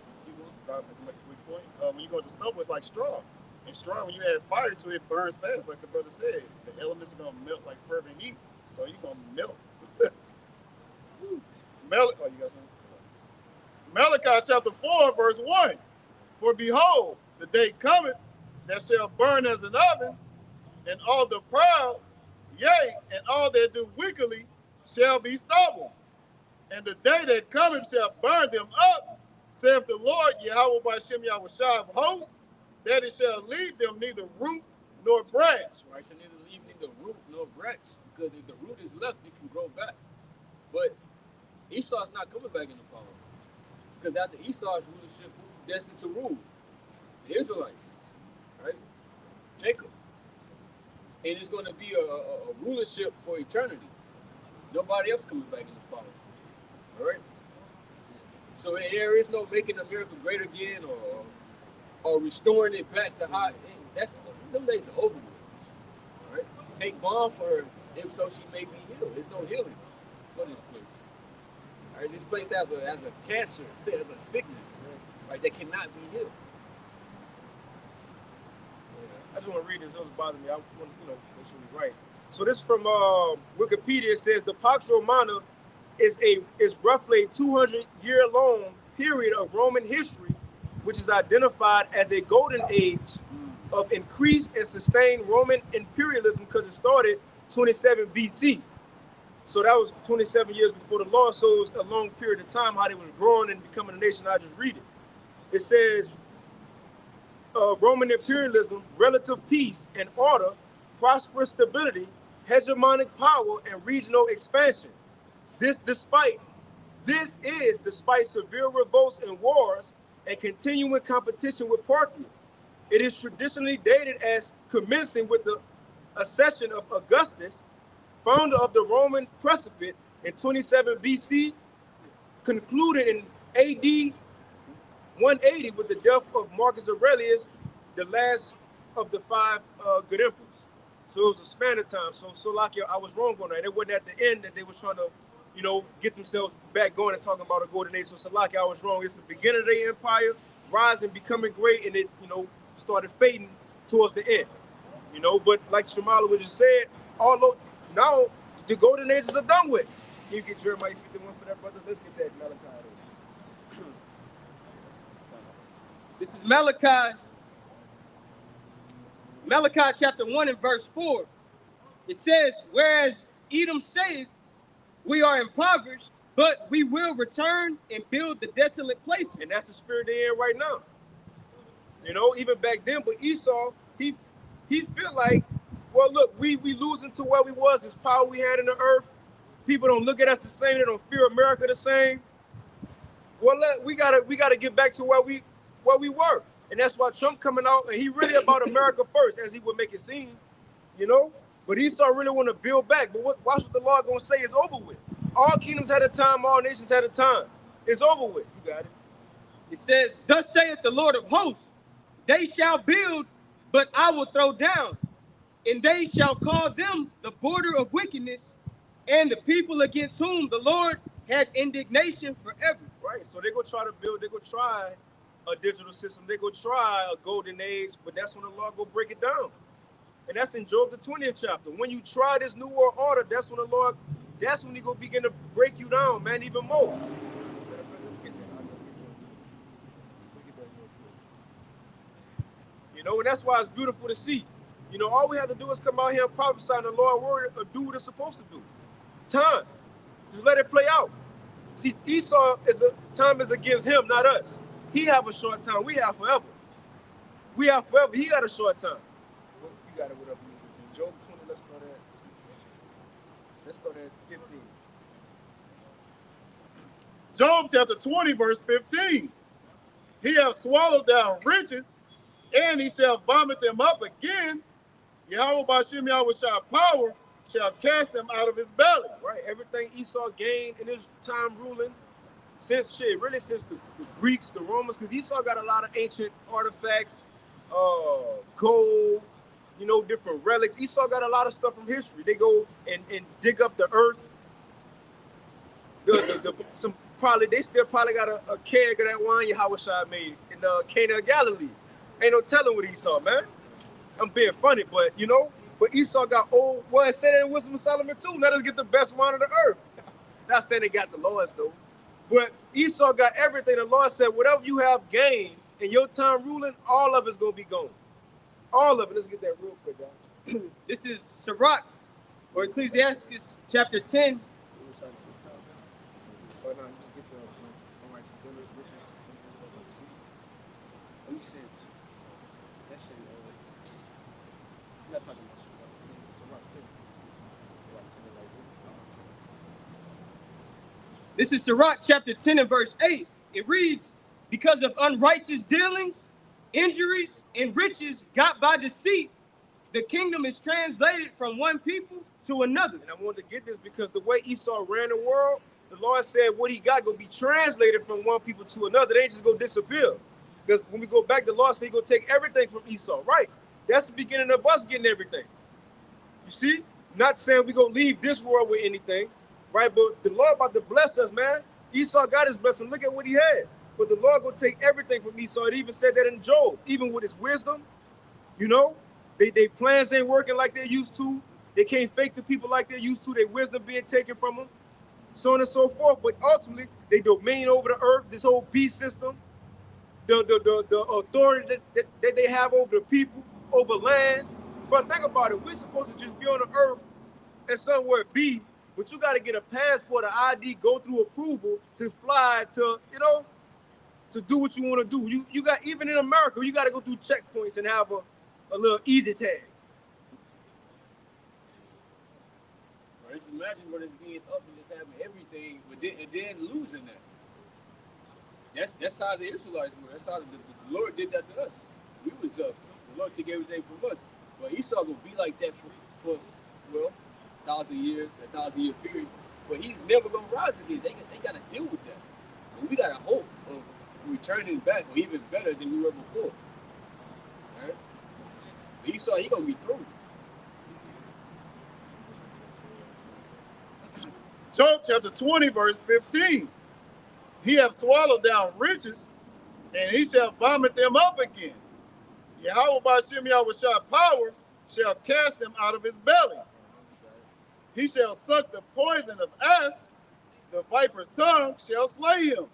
Make a quick point. When you go to stubble, it's like straw. And straw, when you add fire to it, burns fast, like the brother said. The elements are gonna melt like fervent heat, so you're gonna melt. Malachi chapter 4, verse 1. For behold, the day cometh that shall burn as an oven, and all the proud, yea, and all that do wickedly shall be stubble. And the day that cometh shall burn them up, saith the Lord, Yahweh by Shem Yahushua of hosts, that it shall leave them neither root nor branch. Right, so neither leave neither root nor branch, because if the root is left, it can grow back. But Esau's not coming back in the power, because after Esau's rulership, who's destined to rule? The Israelites, right? Jacob. And it's going to be a rulership for eternity. Nobody else coming back in the power. All right? So there is no making America great again or restoring it back to how them days are over with. All right? Take bomb for her, if so she may be healed. There's no healing for this place. All right? This place has a cancer, has a sickness, right, that cannot be healed. I just want to read this. It was bothering me. I want to, make sure we're right. So this from Wikipedia. It says the Pax Romana is roughly a 200-year-long period of Roman history, which is identified as a golden age of increased and sustained Roman imperialism because it started 27 BC. So that was 27 years before the law. So it was a long period of time how they was growing and becoming a nation. I just read it. It says Roman imperialism, relative peace and order, prosperous stability, hegemonic power, and regional expansion. This is despite severe revolts and wars and continuing competition with Parthia. It is traditionally dated as commencing with the accession of Augustus, founder of the Roman Principate, in 27 BC, concluded in AD 180 with the death of Marcus Aurelius, the last of the five good emperors. So it was a span of time. So like I was wrong on that. It wasn't at the end that they were trying to, get themselves back going and talking about a golden age. So Salaki, I was wrong. It's the beginning of their empire, rising, becoming great, and it, started fading towards the end. But like Shamala was just said, although now the golden ages are done with. Can you get Jeremiah 51 for that, brother? Let's get that Malachi. This is Malachi chapter 1 and verse 4. It says, whereas Edom saith, we are impoverished, but we will return and build the desolate places. And that's the spirit they're in right now. Even back then, but Esau, he feel like Well, look, we losing to where we was, this power we had in the earth. People don't look at us the same. They don't fear America the same. Well, we gotta get back to where we were, and that's why Trump coming out and he really about America first, as he would make it seem, you know. But Esau really want to build back. But watch what the Lord gonna say. It's over with. All kingdoms had a time. All nations had a time. It's over with. You got it. It says, "Thus saith the Lord of hosts, they shall build, but I will throw down, and they shall call them the border of wickedness, and the people against whom the Lord had indignation forever." Right. So they go try to build. They go try a digital system. They go try a golden age. But that's when the Lord go break it down. And that's in Job the 20th chapter. When you try this new world order, that's when he go begin to break you down, man, even more. You know, and that's why it's beautiful to see. You know, all we have to do is come out here and prophesy in the Lord's word or do what it's supposed to do. Time. Just let it play out. See, Esau time is against him, not us. He have a short time. We have forever. We have forever. He got a short time. Well, you got it. Whatever you need to. Job 20. Let's start at 15. Job chapter 20, verse 15. He hath swallowed down riches, and he shall vomit them up again. Yahweh Bashem Yahweh Shah power shall cast them out of his belly. Right. Everything Esau gained in his time ruling, since the Greeks, the Romans, because Esau got a lot of ancient artifacts, gold, you know, different relics. Esau got a lot of stuff from history. They go and dig up the earth. They still probably got a keg of that wine Yahweh Shah made in Cana of Galilee. Ain't no telling what Esau, man. I'm being funny, but you know, but Esau got old. Well, it said that in Wisdom of Solomon too. Let us get the best wine of the earth. Not saying they got the lowest though, but Esau got everything. The Lord said, whatever you have gained in your time ruling, all of it's gonna be gone. All of it. Let's get that real quick, guys. This is Sirach, or Ecclesiastes chapter 10. Just get the unrighteous dealers, riches. Let me say it. That shit. You're not talking about This is Sirach chapter 10 and verse 8. It reads, "Because of unrighteous dealings, injuries, and riches got by deceit, the kingdom is translated from one people to another." And I wanted to get this because the way Esau ran the world, the Lord said what he got gonna be translated from one people to another. They ain't just gonna disappear. Because when we go back, the Lord said he gonna take everything from Esau. Right. That's the beginning of us getting everything. You see? Not saying we gonna leave this world with anything. Right, but the Lord about to bless us, man. Esau got his blessing. Look at what he had. But the Lord gonna take everything from Esau. It even said that in Job, even with his wisdom, you know, they plans ain't working like they used to. They can't fake the people like they used to. Their wisdom being taken from them, so on and so forth. But ultimately, they domain over the earth, this whole beast system, the authority that they have over the people, over lands. But think about it. We're supposed to just be on the earth and somewhere be. But you got to get a passport, an ID, go through approval to fly to, you know, to do what you want to do. You got, even in America, you got to go through checkpoints and have a little easy tag. Right, just imagine what it's being up and just having everything, but then losing that. That's how the Israelites were. That's how the Lord did that to us. We was up. The Lord took everything from us. But Esau gonna be like that for 1,000 years, a 1,000-year period, but he's never gonna rise again. They gotta deal with that. And we got a hope of returning back, or even better than we were before. Right? But Esau, he gonna be through. Job chapter 20, verse 15. He hath swallowed down riches, and he shall vomit them up again. Yahweh Bashem Yahweh Shah power shall cast them out of his belly. He shall suck the poison of asp, the viper's tongue shall slay him.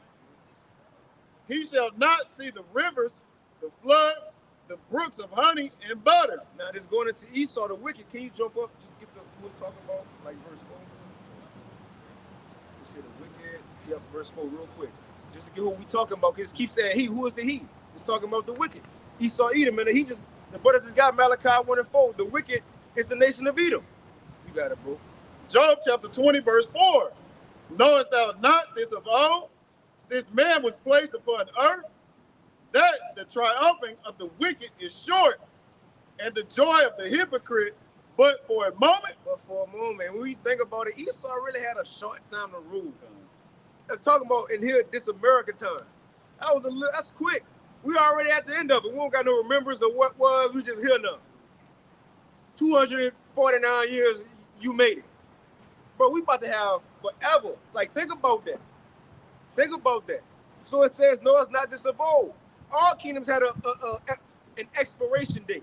He shall not see the rivers, the floods, the brooks of honey and butter. Now this going into Esau, the wicked. Can you jump up just to get who was talking about, like verse 4? You see the wicked. Yep, verse 4 real quick. Just to get who we talking about, because keep saying he. Who is the he? He's talking about the wicked. Esau Edom, and the brothers just got Malachi 1 and 4. The wicked It's the nation of Edom. You got it, bro. Job chapter 20, verse 4. Knowest thou not this of old, since man was placed upon earth, that the triumphing of the wicked is short, and the joy of the hypocrite but for a moment? But for a moment, when we think about it, Esau really had a short time to rule. I'm talking about in here, this American time. That's quick. We already at the end of it. We don't got no remembrance of what was. We just here now. 249 years, you made it. Bro, we about to have forever. Like, think about that. Think about that. So it says, no, it's not this of old. All kingdoms had an expiration date.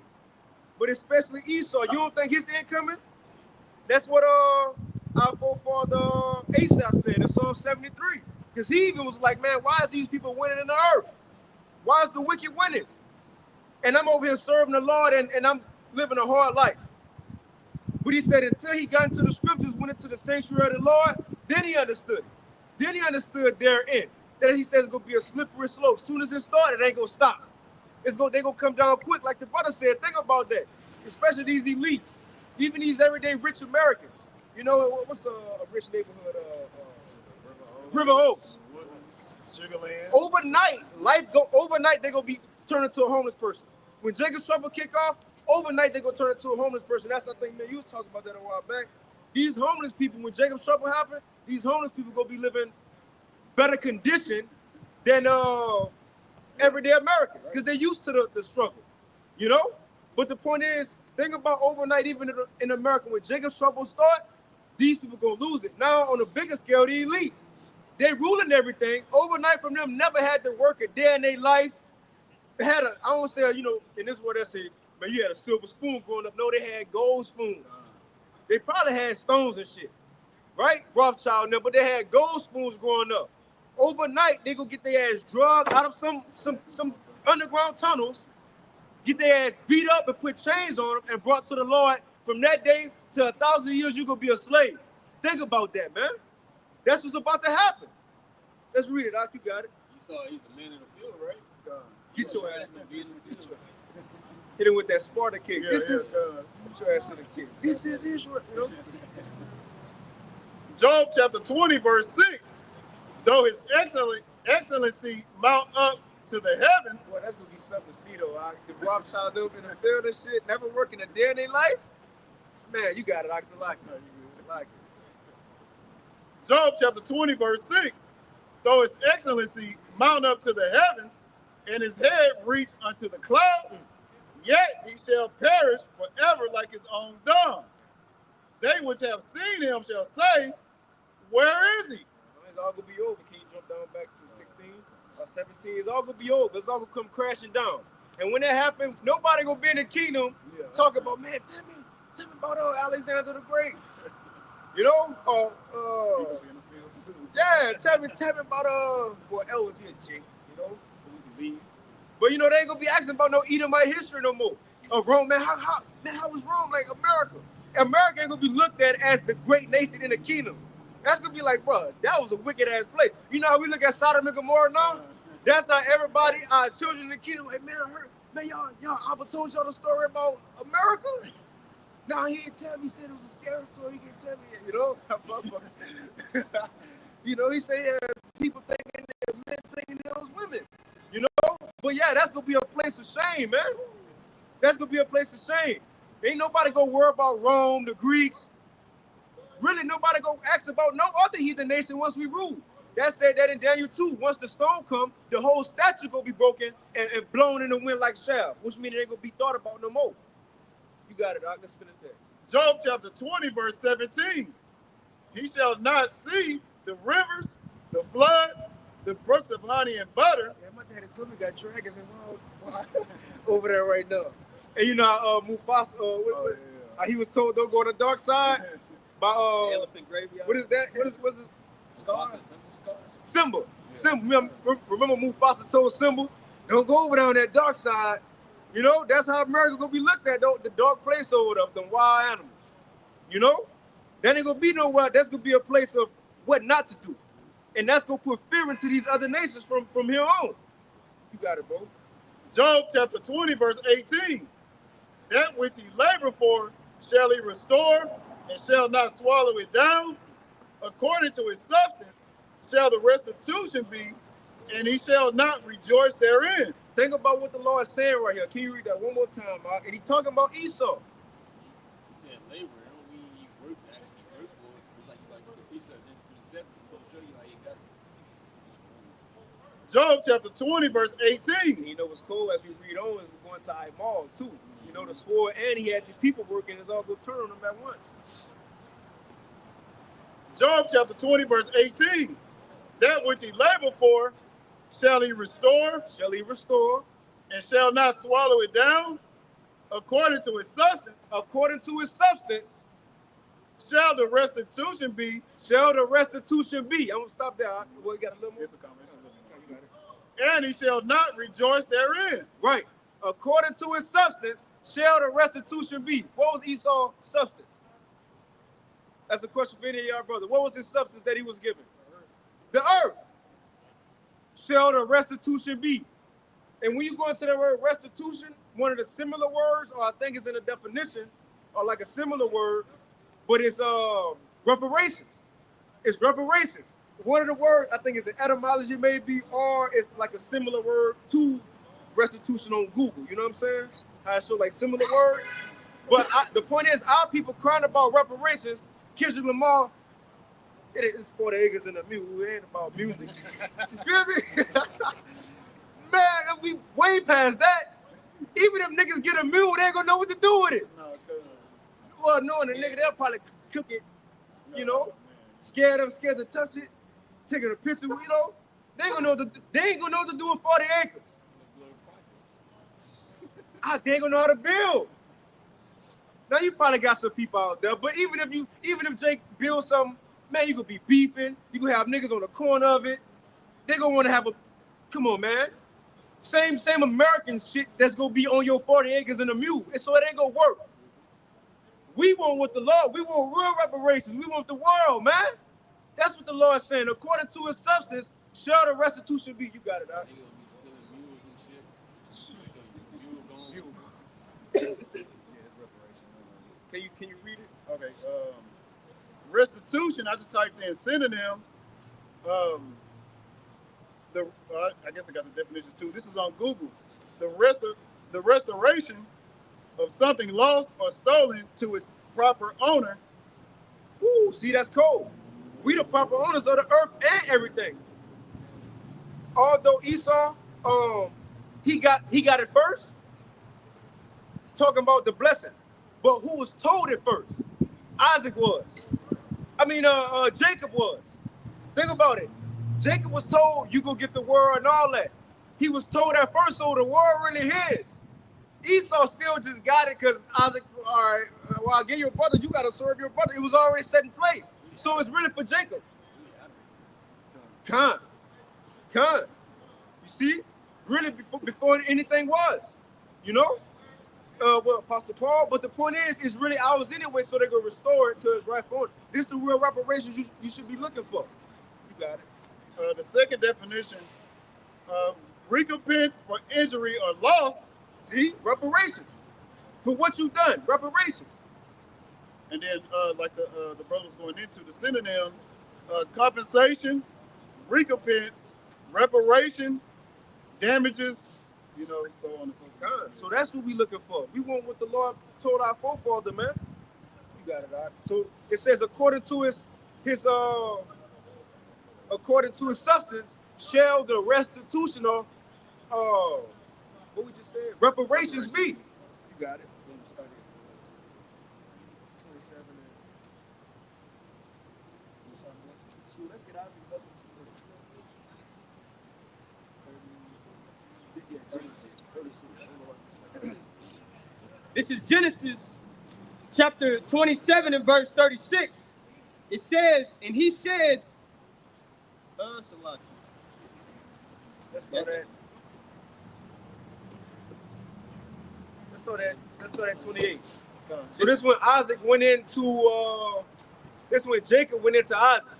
But especially Esau. You don't think his end coming? That's what our forefather Asaph said in Psalm 73. Because he even was like, man, why is these people winning in the earth? Why is the wicked winning? And I'm over here serving the Lord and I'm living a hard life. But he said until he got into the scriptures, went into the sanctuary of the Lord, then he understood it. Then he understood therein. That he says it's going to be a slippery slope. As soon as it started, it ain't going to stop. They're going to come down quick, like the brother said. Think about that. Especially these elites. Even these everyday rich Americans. You know, what's a rich neighborhood? River Oaks. Sugarland. Overnight, they're going to be turned into a homeless person. When Jacob's Trouble kick off, overnight, they're going to turn into a homeless person. That's, I think, man, you was talking about that a while back. These homeless people, when Jacob's Trouble happened, these homeless people going to be living better condition than everyday Americans because they're used to the struggle, you know? But the point is, think about overnight, even in America, when Jacob's Trouble start, these people going to lose it. Now, on a bigger scale, the elites, they ruling everything. Overnight from them, never had to work a day in their life. They had I don't say, you know, in this word, I say, man, you had a silver spoon growing up. No, they had gold spoons. They probably had stones and shit, right? Rothschild, but they had gold spoons growing up. Overnight, they go get their ass drugged out of some underground tunnels, get their ass beat up and put chains on them and brought to the Lord. From that day to 1,000 years, you're going to be a slave. Think about that, man. That's what's about to happen. Let's read it, Doc. You got it. You saw he's a man in the field, right? Get your ass in the field. Hit him with that Sparta kick. Get your ass in the kick. This is Israel. You know? Job chapter 20, verse 6. Though his excellency mount up to the heavens. Boy, that's going to be something to see, though. The Rothschild up in the field and shit, never working a day in their life. Man, you got it, Oxalaki. Job chapter 20, verse 6. Though his excellency mount up to the heavens, and his head reach unto the clouds, yet he shall perish forever like his own dung. They which have seen him shall say, where is he? It's all going to be over. Can you jump down back to 16 or 17? It's all going to be over. It's all going to come crashing down. And when that happens, nobody going to be in the kingdom talking about, man, tell me about Alexander the Great. You know? Yeah, tell me about, Elvis here, Jake. You know? We believe. But, you know, they ain't going to be asking about no Edomite history no more. Rome, man, how was Rome like America? America ain't going to be looked at as the great nation in the kingdom. That's going to be like, bro, that was a wicked-ass place. You know how we look at Sodom and Gomorrah now? That's how everybody, our children in the kingdom, like, man, I heard, man, y'all, Abba told y'all the story about America? Nah, he didn't tell me. He said it was a scary story. He didn't tell me, you know? You know, he said people thinking that men thinking that was women, you know? But yeah, that's going to be a place of shame, man. That's going to be a place of shame. Ain't nobody going to worry about Rome, the Greeks. Really, nobody go ask about no other heathen nation once we rule. That said that in Daniel 2. Once the stone come, the whole statue gonna be broken and blown in the wind like chaff, which means it ain't gonna be thought about no more. You got it, Doc. Let's finish that. Job chapter 20, verse 17. He shall not see the rivers, the floods, the brooks of honey and butter. Yeah, my daddy told me got dragons and wild over there right now. And you know, Mufasa, he was told don't go on the dark side. By Elephant graveyard. What is that? What's it? Simba. Simba. Remember Mufasa told Simba, don't go over there on that dark side. You know, that's how America gonna be looked at, though, the dark place over there, them wild animals. You know? That ain't gonna be nowhere. That's gonna be a place of what not to do. And that's gonna put fear into these other nations from here on. You got it, bro. Job chapter 20, verse 18. That which he labored for shall he restore, and shall not swallow it down. According to his substance shall the restitution be, and he shall not rejoice therein. Think about what the Lord is saying right here. Can you read that one more time, Mark? And he's talking about Esau. He said labor. It don't mean you work actually work for it. It's like the precept in 27. It's gonna show you how you got it. Job chapter 20, verse 18. And you know what's cool as we read on is we're going to Imal too. You know, the sword, and he had the people working, it's all go turn on them at once. Job chapter 20, verse 18. That which he labored for shall he restore, Shall he restore? and shall not swallow it down. According to his substance According to his substance, shall the restitution be. shall the restitution be. I'm going to stop there. Well, you got a little more? It's a comment, it's a little more. And he shall not rejoice therein. Right. According to his substance, shall the restitution be. What was Esau's substance? That's a question for any of y'all, brother. What was his substance that he was given? The earth. Shall the restitution be. And when you go into the word restitution, one of the similar words, or I think it's in a definition, or like a similar word, but it's reparations. It's reparations. One of the words, I think it's an etymology maybe, or it's like a similar word to restitution on Google. You know what I'm saying? How it show like similar words. But the point is, our people crying about reparations. Kendrick Lamar, it is for the acres and the mule. It ain't about music. You feel me? Man, we way past that. Even if niggas get a mule, they ain't gonna know what to do with it. No, Well, knowing the nigga, they'll probably cook it, you know, scared to touch it, taking a picture, you know. They ain't gonna know what to do with 40 acres. They ain't gonna know how to build. Now you probably got some people out there, but even if Jake builds something, man, you could be beefing. You could have niggas on the corner of it. They gonna want to have a, come on, man. Same American shit that's gonna be on your 40 acres in a mule, and so it ain't gonna work. We want what the Lord. We want real reparations. We want the world, man. That's what the Lord is saying. According to his substance, shall the restitution be. You got it, out. They gonna be stealing mules and shit. Mule gone. Can you read it? Okay. Restitution, I just typed in synonym. I guess I got the definition too. This is on Google. The restoration of something lost or stolen to its proper owner. Ooh, see, that's cold. We the proper owners of the earth and everything. Although Esau, he got it first, talking about the blessing. But who was told it first? Isaac was. Jacob was. Think about it. Jacob was told you go get the world and all that. He was told that first, so the world really his. Esau still just got it because Isaac, all right, well, I'll give you a brother, you got to serve your brother. It was already set in place. So it's really for Jacob. Con. You see? Really before anything was. You know? Apostle Paul, but the point is, it's really ours anyway, so they're going to restore it to its rightful owner. This is the real reparations you should be looking for. You got it. The second definition, recompense for injury or loss. See? Reparations. For what you've done. Reparations. And then, like the brother was going into, the synonyms, compensation, recompense, reparation, damages, you know, so on and so forth. So that's what we looking for. We want what the Lord told our forefather, man. You got it, all right. So it says according to his substance, shall the restitution or what we just said, reparations be. You got it. Let's get Isaac blessing. This is Genesis chapter 27 and verse 36. It says, and he said, Salaki. Let's throw that 28. So this when Isaac went into this when Jacob went into Isaac,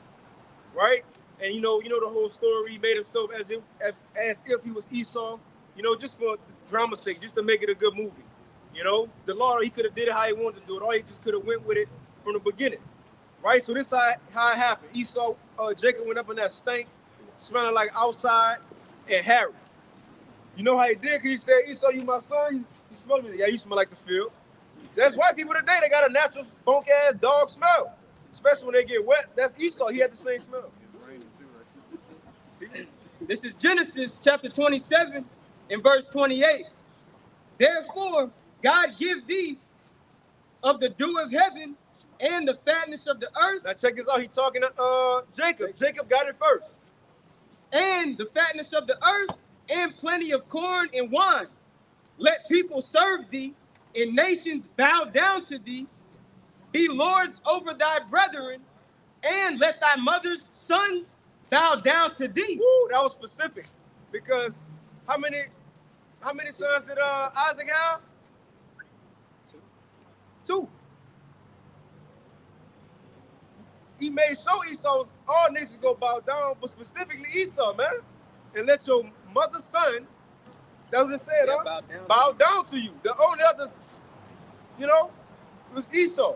right? And you know the whole story. He made himself as if he was Esau, you know, just for drama's sake, just to make it a good movie. You know, the Lord, he could have did it how he wanted to do it, or he just could have went with it from the beginning. Right? So this how it happened. Esau, Jacob went up in that stink, smelling like outside, and Harry. You know how he did? Because he said, Esau, you my son? You smell me? Yeah, you smell like the field. That's white people today. They got a natural bunk-ass dog smell. Especially when they get wet. That's Esau. He had the same smell. It's raining too, right? See? This is Genesis chapter 27 and verse 28. Therefore, God give thee of the dew of heaven and the fatness of the earth. Now check this out. He talking to Jacob. Jacob got it first. And the fatness of the earth and plenty of corn and wine. Let people serve thee and nations bow down to thee. Be lords over thy brethren, and let thy mother's sons bow down to thee. Woo, that was specific. Because how many sons did Isaac have? Two. He made sure Esau's all nations go bow down, but specifically Esau, man. And let your mother's son, that's what it said, Yeah, huh? Bow down to you. The only other, you know, was Esau.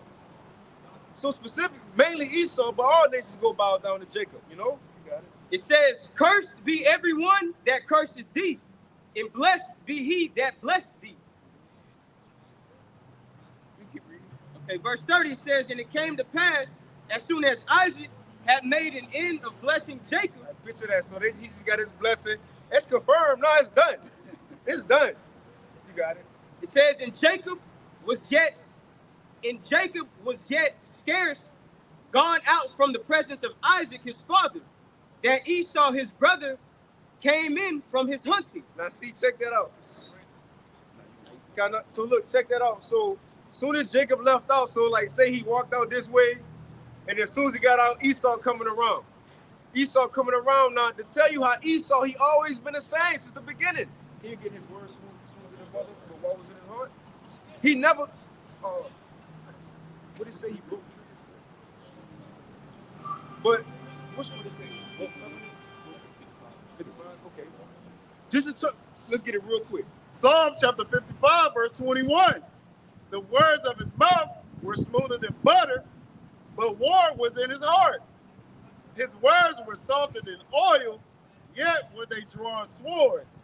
So specific, mainly Esau, but all nations go bow down to Jacob, you know? You got it. It says, cursed be everyone that curseth thee, and blessed be he that blessed thee. You keep reading. Okay, verse 30 says, and it came to pass, as soon as Isaac had made an end of blessing Jacob. I picture that. So he just got his blessing. It's confirmed. No, it's done. It's done. You got it. It says, and Jacob was yet scarce gone out from the presence of Isaac his father, that Esau his brother came in from his hunting. Now see, check that out. So look, check that out. So soon as Jacob left out, so like say he walked out this way, and as soon as he got out, Esau coming around. Esau coming around now to tell you how Esau, he always been the same since the beginning. He didn't get his words smooth to the brother, but what was in his heart? He never, what did he say? He broke trees. But, what's what did he say? 55? Okay. Let's get it real quick. Psalms chapter 55, verse 21. The words of his mouth were smoother than butter, but war was in his heart. His words were softer than oil, yet were they drawn swords.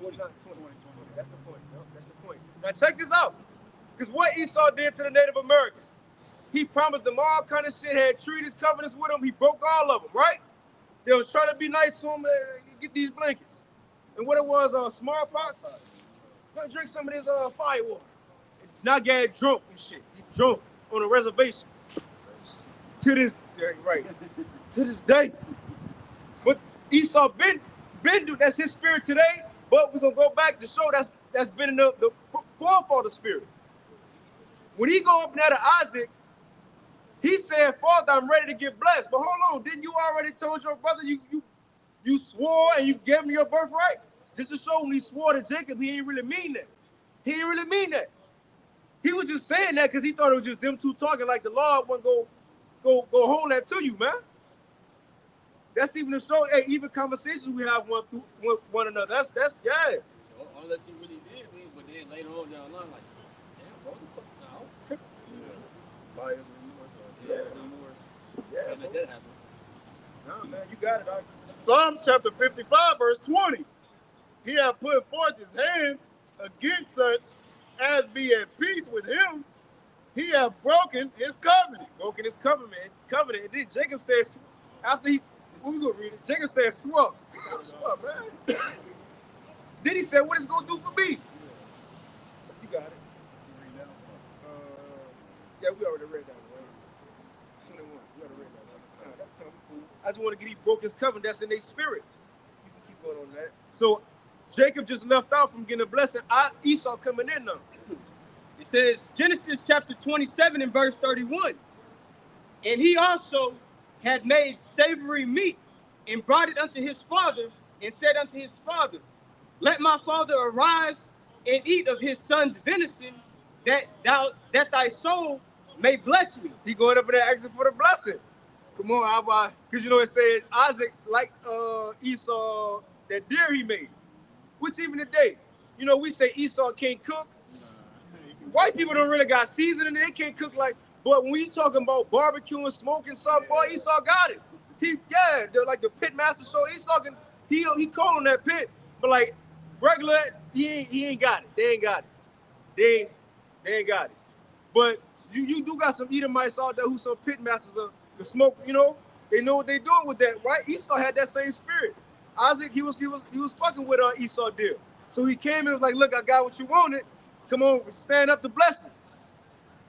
20. That's the point. No, that's the point. Now check this out. Because what Esau did to the Native Americans, he promised them all kind of shit, had treaties, covenants with them. He broke all of them, right? They was trying to be nice to him, get these blankets. And what it was, smallpox? Go drink some of this fire water. Now get drunk and shit. He drunk on a reservation. To this day, right? To this day. But Esau been do that's his spirit today. But we're gonna go back to show that's been in the forefather spirit. When he go up there to Isaac, he said, Father, I'm ready to get blessed. But hold on, didn't you already told your brother you swore and you gave him your birthright? Just to show when he swore to Jacob, he didn't really mean that. He didn't really mean that. He was just saying that because he thought it was just them two talking like the Lord wouldn't go hold that to you, man. That's even to show, hey, even conversations we have one another. That's yeah. Unless he really did, but then later on down the line, like, damn, bro, no, tripping. Buyer's remorse or seller's remorse. Yeah, Can't let that happen. no, man, you got it. Psalms chapter 55, verse 20. He hath put forth his hands against such as be at peace with him. He hath broken his covenant. Broken his covenant. And then Jacob says, after he, we gonna read it. Jacob said, swap, man. Then he said, what is it gonna do for me? You got it. Yeah, we already read that one. 21. We already read that one. That's cool. I just want to get he broke his covenant. That's in their spirit. You can keep going on that. So Jacob just left out from getting a blessing. Esau coming in now. It says, Genesis chapter 27 and verse 31. And he also had made savory meat and brought it unto his father and said unto his father, let my father arise and eat of his son's venison, that thy soul may bless me. He going up in there asking for the blessing. Come on, Abba. Because you know it says Isaac like Esau, that deer he made. Which even today, you know, we say Esau can't cook. White people don't really got seasoning. They can't cook like. But when you talking about barbecue and smoking something, boy, Esau got it. Like the pit master show. Esau can he called on that pit, but like regular, he ain't got it. They ain't got it. They ain't got it. But you do got some Edomites out there who some pit masters of the smoke. You know, they know what they doing with that, right? Esau had that same spirit. Isaac, he was fucking with Esau deal. So he came and was like, look, I got what you wanted. Come on, stand up to bless me.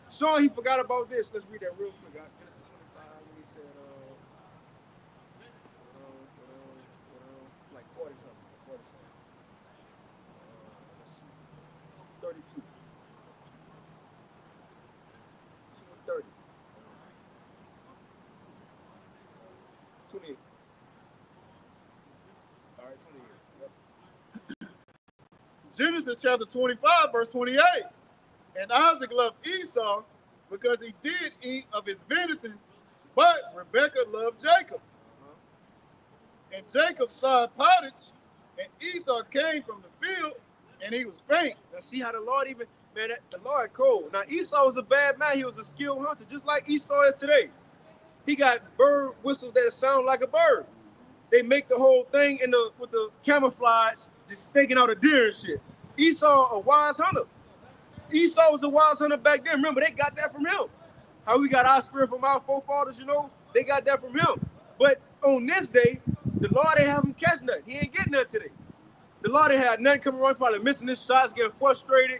Sean, he forgot about this. Let's read that real quick. Genesis 25, when he said, like 40 something. 40 something. Let's see. 32. 2:30. 28. All right, 28. Yep. Genesis chapter 25, verse 28. And Isaac loved Esau because he did eat of his venison, but Rebekah loved Jacob. And Jacob saw pottage, and Esau came from the field, and he was faint. Now see how the Lord even, man, the Lord cold. Now Esau was a bad man. He was a skilled hunter, just like Esau is today. He got bird whistles that sound like a bird. They make the whole thing with the camouflage, just staking out a deer and shit. Esau, a wise hunter. Esau was a wise hunter back then. Remember, they got that from him. How we got our spirit from our forefathers, you know, they got that from him. But on this day, the Lord ain't have him catch nothing. He ain't getting nothing today. The Lord ain't had nothing coming around, probably missing his shots, getting frustrated,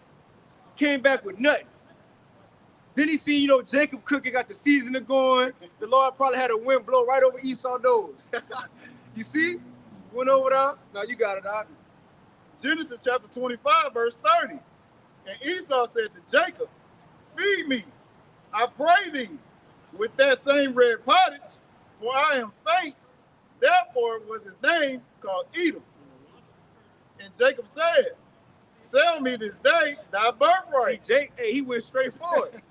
came back with nothing. Then he seen, Jacob cooking, got the seasoning going. The Lord probably had a wind blow right over Esau's nose. You see? Went over there. Now you got it out. Genesis chapter 25, verse 30. And Esau said to Jacob, feed me, I pray thee, with that same red pottage, for I am faint. Therefore was his name called Edom. And Jacob said, sell me this day thy birthright. See, he went straight forward.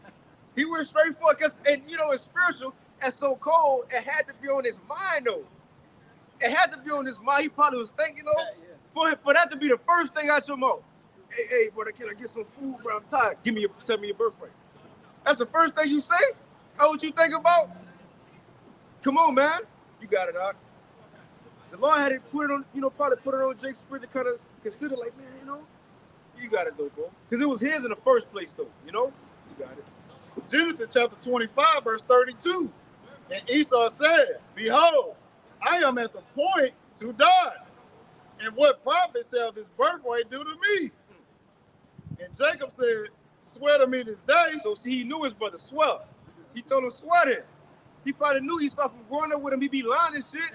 He went straight forward, and it's spiritual, and so cold, it had to be on his mind, though. It had to be on his mind. He probably was thinking, for that to be the first thing out your mouth. Hey, brother, can I get some food, bro? I'm tired. Send me your birthright. That's the first thing you say? That's what you think about? Come on, man. You got it, Doc. The Lord had it put it on, probably put it on Jake's spirit to kind of consider, like, man, you got it, though, bro. Because it was his in the first place, though, You got it. Genesis chapter 25, verse 32. And Esau said, behold, I am at the point to die. And what profit shall this birthright do to me? And Jacob said, swear to me this day. So see, he knew his brother, swear. He told him, swear this. He probably knew Esau from growing up with him. He be lying and shit.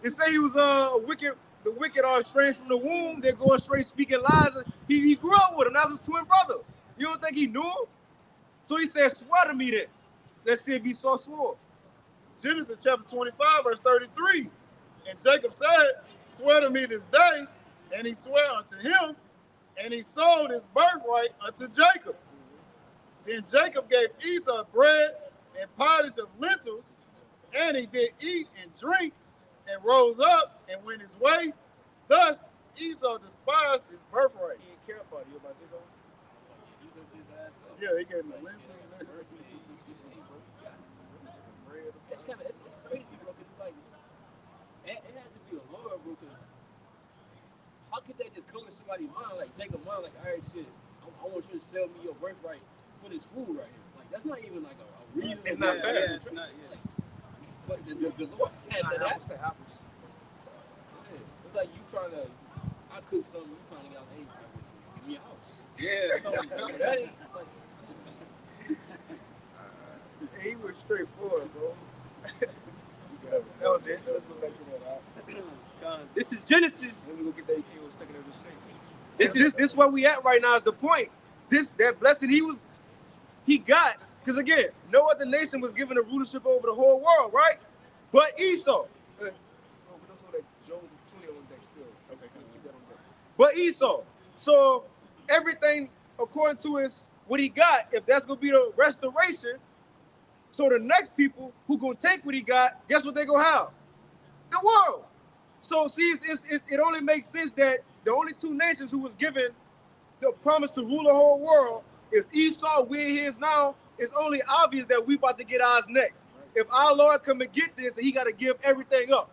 They say he was the wicked are estranged from the womb. They're going straight speaking lies. He grew up with him. That was his twin brother. You don't think he knew him? So he said, swear to me then. Let's see if Esau swore. Genesis chapter 25, verse 33. And Jacob said, swear to me this day. And he swore unto him, and he sold his birthright unto Jacob. Then Jacob gave Esau bread and pottage of lentils, and he did eat and drink, and rose up and went his way. Thus Esau despised his birthright. He didn't care about you about this own. Yeah, he gave him the lentils. It's crazy, bro. Cause it's like it had to be a Lord, bro. Cause how could that just come in somebody's mind, like Jacob's mind, like, all right, shit, I want you to sell me your birthright for this food right here. Like that's not even like a reason. It's not fair. Yeah, it's not. Yeah. But the Lord had that. Apples to apples. Yeah. It's like you trying to, I cook something, you trying to get out, hey, give me a house. Yeah. So that ain't like. He was straightforward, bro. That was it. Let's go back to that. This is Genesis. Let me go get that king was second of the saints. This where we at right now is the point. That blessing he got, because again, no other nation was given the rulership over the whole world, right? But Esau. But Esau. So everything according to what he got, if that's gonna be the restoration. So the next people who gonna take what he got, guess what they gonna have? The world. So see, it only makes sense that the only two nations who was given the promise to rule the whole world, is Esau, we're his now, it's only obvious that we about to get ours next. If our Lord come and get this, and he got to give everything up.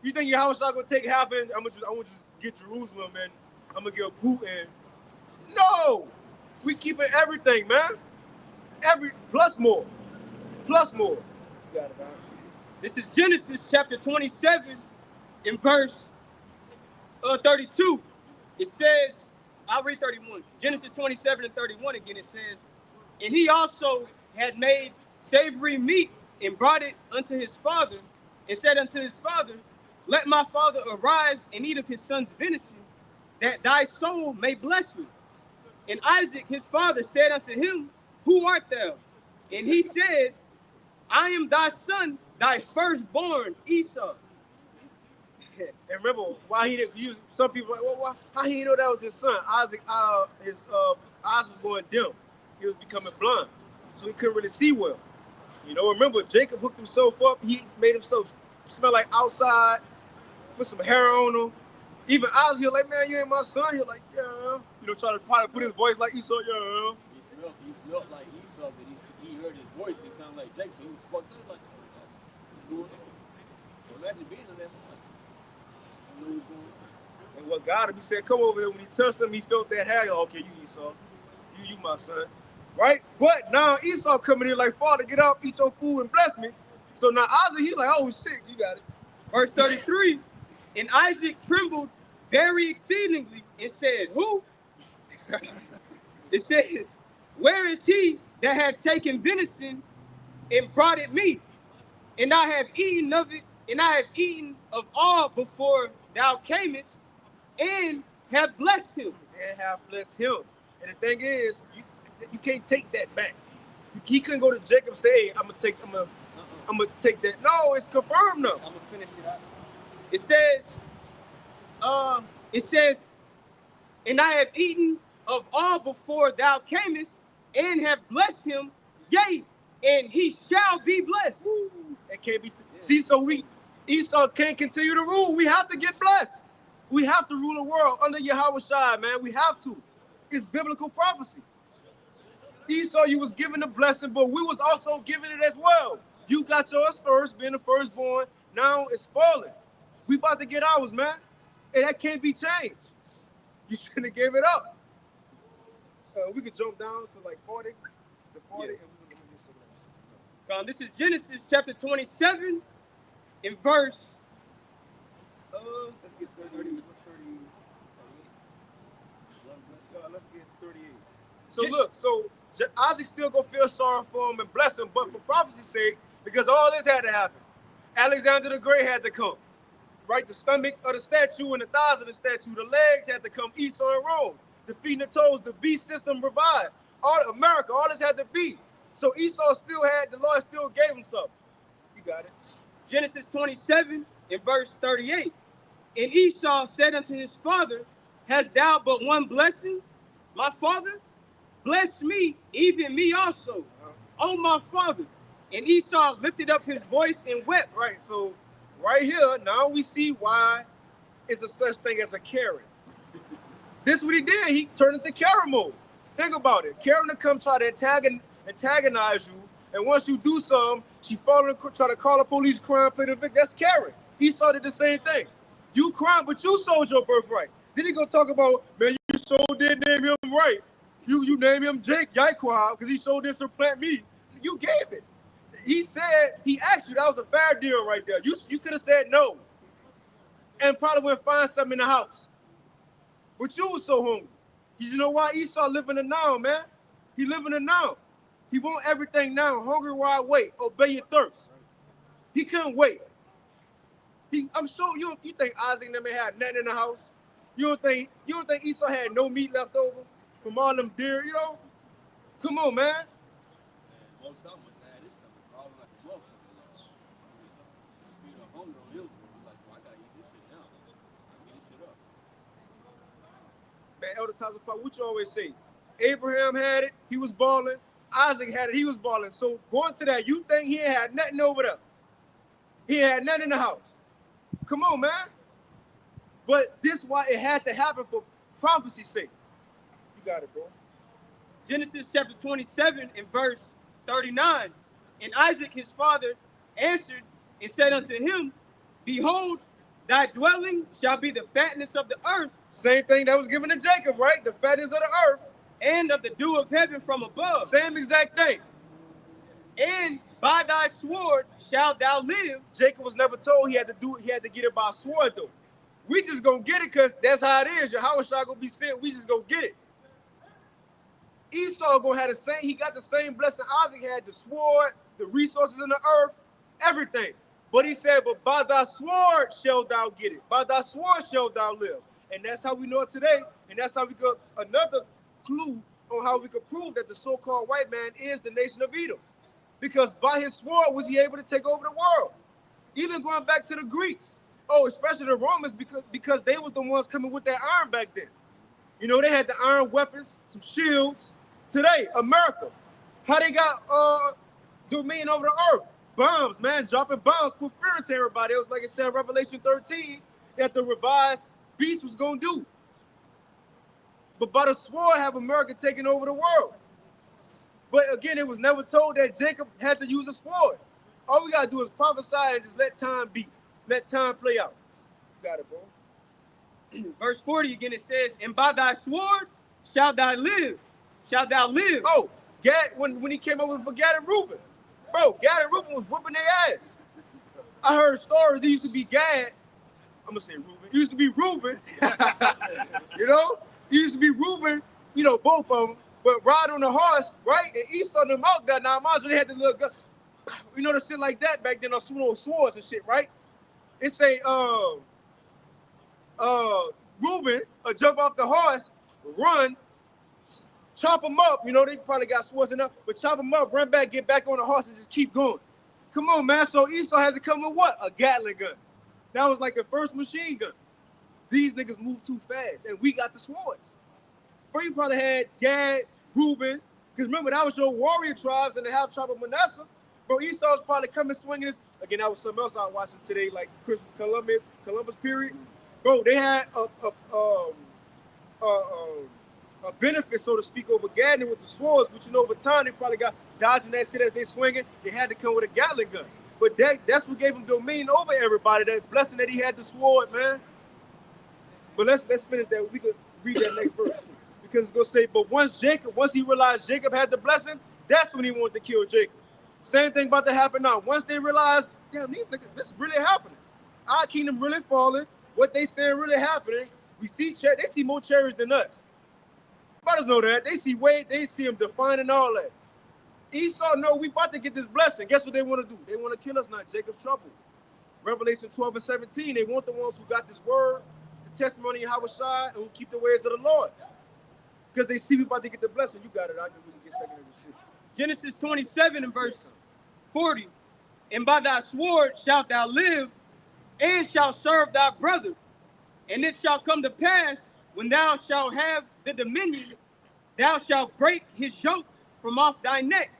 You think Yahweh gonna take half and I'm gonna just get Jerusalem and I'm gonna give Putin? No, we keeping everything, man. Plus more. You got it, man. This is Genesis chapter 27 in verse 32. It says, I'll read 31. Genesis 27 and 31 again, it says, and he also had made savory meat and brought it unto his father, and said unto his father, let my father arise and eat of his son's venison, that thy soul may bless me. And Isaac his father said unto him, who art thou? And he said, I am thy son, thy firstborn Esau. And remember, why he didn't use, some people like, well, how he didn't know that was his son? Isaac, his eyes was going dim. He was becoming blind, so he couldn't really see well. You know, remember, Jacob hooked himself up. He made himself smell like outside, put some hair on him. Even Isaac, he was like, man, you ain't my son. He was like, yeah. You know, trying to probably put his voice like Esau, yeah. He smelled like Esau, but he heard his voice. He sounded like Jacob, so he was fucked up like, what's going on? Imagine being in that moment. I don't know what's going on. And what got him, he said, come over here. When he touched him, he felt that hair. Like, okay, you Esau. You my son. Right? But now Esau coming in like, Father, get up, eat your food, and bless me. So now Isaac, he's like, oh, shit, you got it. Verse 33, and Isaac trembled very exceedingly and said, who? It says, where is he that had taken venison and brought it me? And I have eaten of it, and I have eaten of all before thou camest, and have blessed him. And have blessed him. And the thing is, you can't take that back. He couldn't go to Jacob and say, hey, I'm gonna take that. No, it's confirmed now. I'm gonna finish it out. It says, and I have eaten of all before thou camest, and have blessed him, yea, and he shall be blessed. It can't be. See, so Esau can't continue to rule. We have to get blessed. We have to rule the world under Yahweh Shai, man. We have to. It's biblical prophecy. Esau, you was given the blessing, but we was also given it as well. You got yours first, being the firstborn. Now it's falling. We about to get ours, man. And that can't be changed. You shouldn't have gave it up. We could jump down to like 40. The 40, yeah. And we can do something else. This is Genesis chapter 27 in verse. Let's get 30. Let's get 38. So look, Isaac still gonna feel sorry for him and bless him, but for prophecy's sake, because all this had to happen. Alexander the Great had to come. Right, the stomach of the statue and the thighs of the statue, the legs had to come, Esau and Rome. The feet and the toes, the beast system revived. All America, all this had to be. So Esau still had, the Lord still gave him something. You got it. Genesis 27 in verse 38. And Esau said unto his father, hast thou but one blessing, my father? Bless me, even me also, oh my father. And Esau lifted up his voice and wept. Right, so right here, now we see why it's a such thing as a Karen. This is what he did. He turned into Karen mode. Think about it. Karen will come try to antagonize you, and once you do something, she try to call the police, crime, play the victim. That's Karen. Esau did the same thing. You crime, but you sold your birthright. Then he gonna talk about, man, you sure did name him right. You name him Jake Yaquab because he sure did supplant me. You gave it. He said, he asked you, that was a fair deal right there. You could have said no and probably went find something in the house. But you was so hungry. You know why? Esau living the now, man. He living the now. He want everything now. Hungry while I wait. Obey your thirst. He couldn't wait. I'm sure you think Isaac and them had nothing in the house. You don't think Esau had no meat left over from all them deer, you know? Come on, man. Most of them must have this stuff, probably like a motherfucker. Speed of hunger on him. Like, well, I gotta eat this shit now. I get this shit up. Man, Elder Tyler, what you always say? Abraham had it, he was balling. Isaac had it, he was balling. So going to that, you think he had nothing over there? He had nothing in the house. Come on, man. But this is why it had to happen for prophecy's sake. You got it, bro. Genesis chapter 27 and verse 39. And Isaac his father answered and said unto him, Behold, thy dwelling shall be the fatness of the earth, Same thing that was given to Jacob, right? The fatness of the earth. and of the dew of heaven from above. Same exact thing. And by thy sword shalt thou live. Jacob was never told he had to get it by sword though. We just gonna get it because that's how it is. Yahweh Shai gonna be sent. We just gonna get it. Esau gonna have the same. He got the same blessing Isaac had: the sword, the resources in the earth, everything. But he said, "But by thy sword shalt thou get it. By thy sword shalt thou live." And that's how we know it today. And that's how we got another clue on how we could prove that the so-called white man is the nation of Edom. Because by his sword was he able to take over the world. Even going back to the Greeks. Oh, especially the Romans, because they was the ones coming with that iron back then. You know, they had the iron weapons, some shields. Today, America, how they got domain over the earth? Bombs, man, dropping bombs, put fear into everybody. It was like it said in Revelation 13 that the revised beast was going to do. But by the sword have America taken over the world. But again, it was never told that Jacob had to use a sword. All we got to do is prophesy and just let time be. Let time play out. You got it, bro. Verse 40 again, it says, And by thy sword shalt thou live. Shalt thou live. Oh, Gad, when he came over for Gad and Reuben. Bro, Gad and Reuben was whooping their ass. I heard stories. He used to be Gad. I'm going to say Reuben. He used to be Reuben. You know? He used to be Reuben, you know, both of them. But ride on the horse, right? And Esau them out there. Now, mind you, they had the little gun. You know, the shit like that back then on swords and shit, right? It say, Reuben jump off the horse, run, chop him up. You know, they probably got swords enough, but chop him up, run back, get back on the horse, and just keep going. Come on, man. So Esau had to come with what? A Gatling gun. That was like the first machine gun. These niggas move too fast, and we got the swords. Bro, you probably had Gad, Reuben, because remember, that was your warrior tribes and the half tribe of Manasseh. Bro, Esau was probably coming swinging this. Again, that was something else I was watching today, like Columbus period. Bro, they had a benefit, so to speak, over Gatling with the swords, but you know, over time, they probably got dodging that shit as they swinging. They had to come with a Gatling gun. But that's what gave him domain over everybody, that blessing that he had the sword, man. But let's finish that. We could read that next verse. Because it's going to say, but once he realized Jacob had the blessing, that's when he wanted to kill Jacob. Same thing about to happen now. Once they realized, damn, these niggas, this is really happening. Our kingdom really falling. What they saying really happening. We see, they see more chariots than us. Brothers know that. They see him defining all that. Esau know we about to get this blessing. Guess what they want to do? They want to kill us now. Jacob's trouble. Revelation 12 and 17, they want the ones who got this word, the testimony of Yahweh Shai, and who keep the ways of the Lord. Because they see we about to get the blessing. You got it. I can really get second of the shit. Genesis 27 and verse 40. And by thy sword shalt thou live, and shalt serve thy brother. And it shall come to pass, when thou shalt have the dominion, thou shalt break his yoke from off thy neck.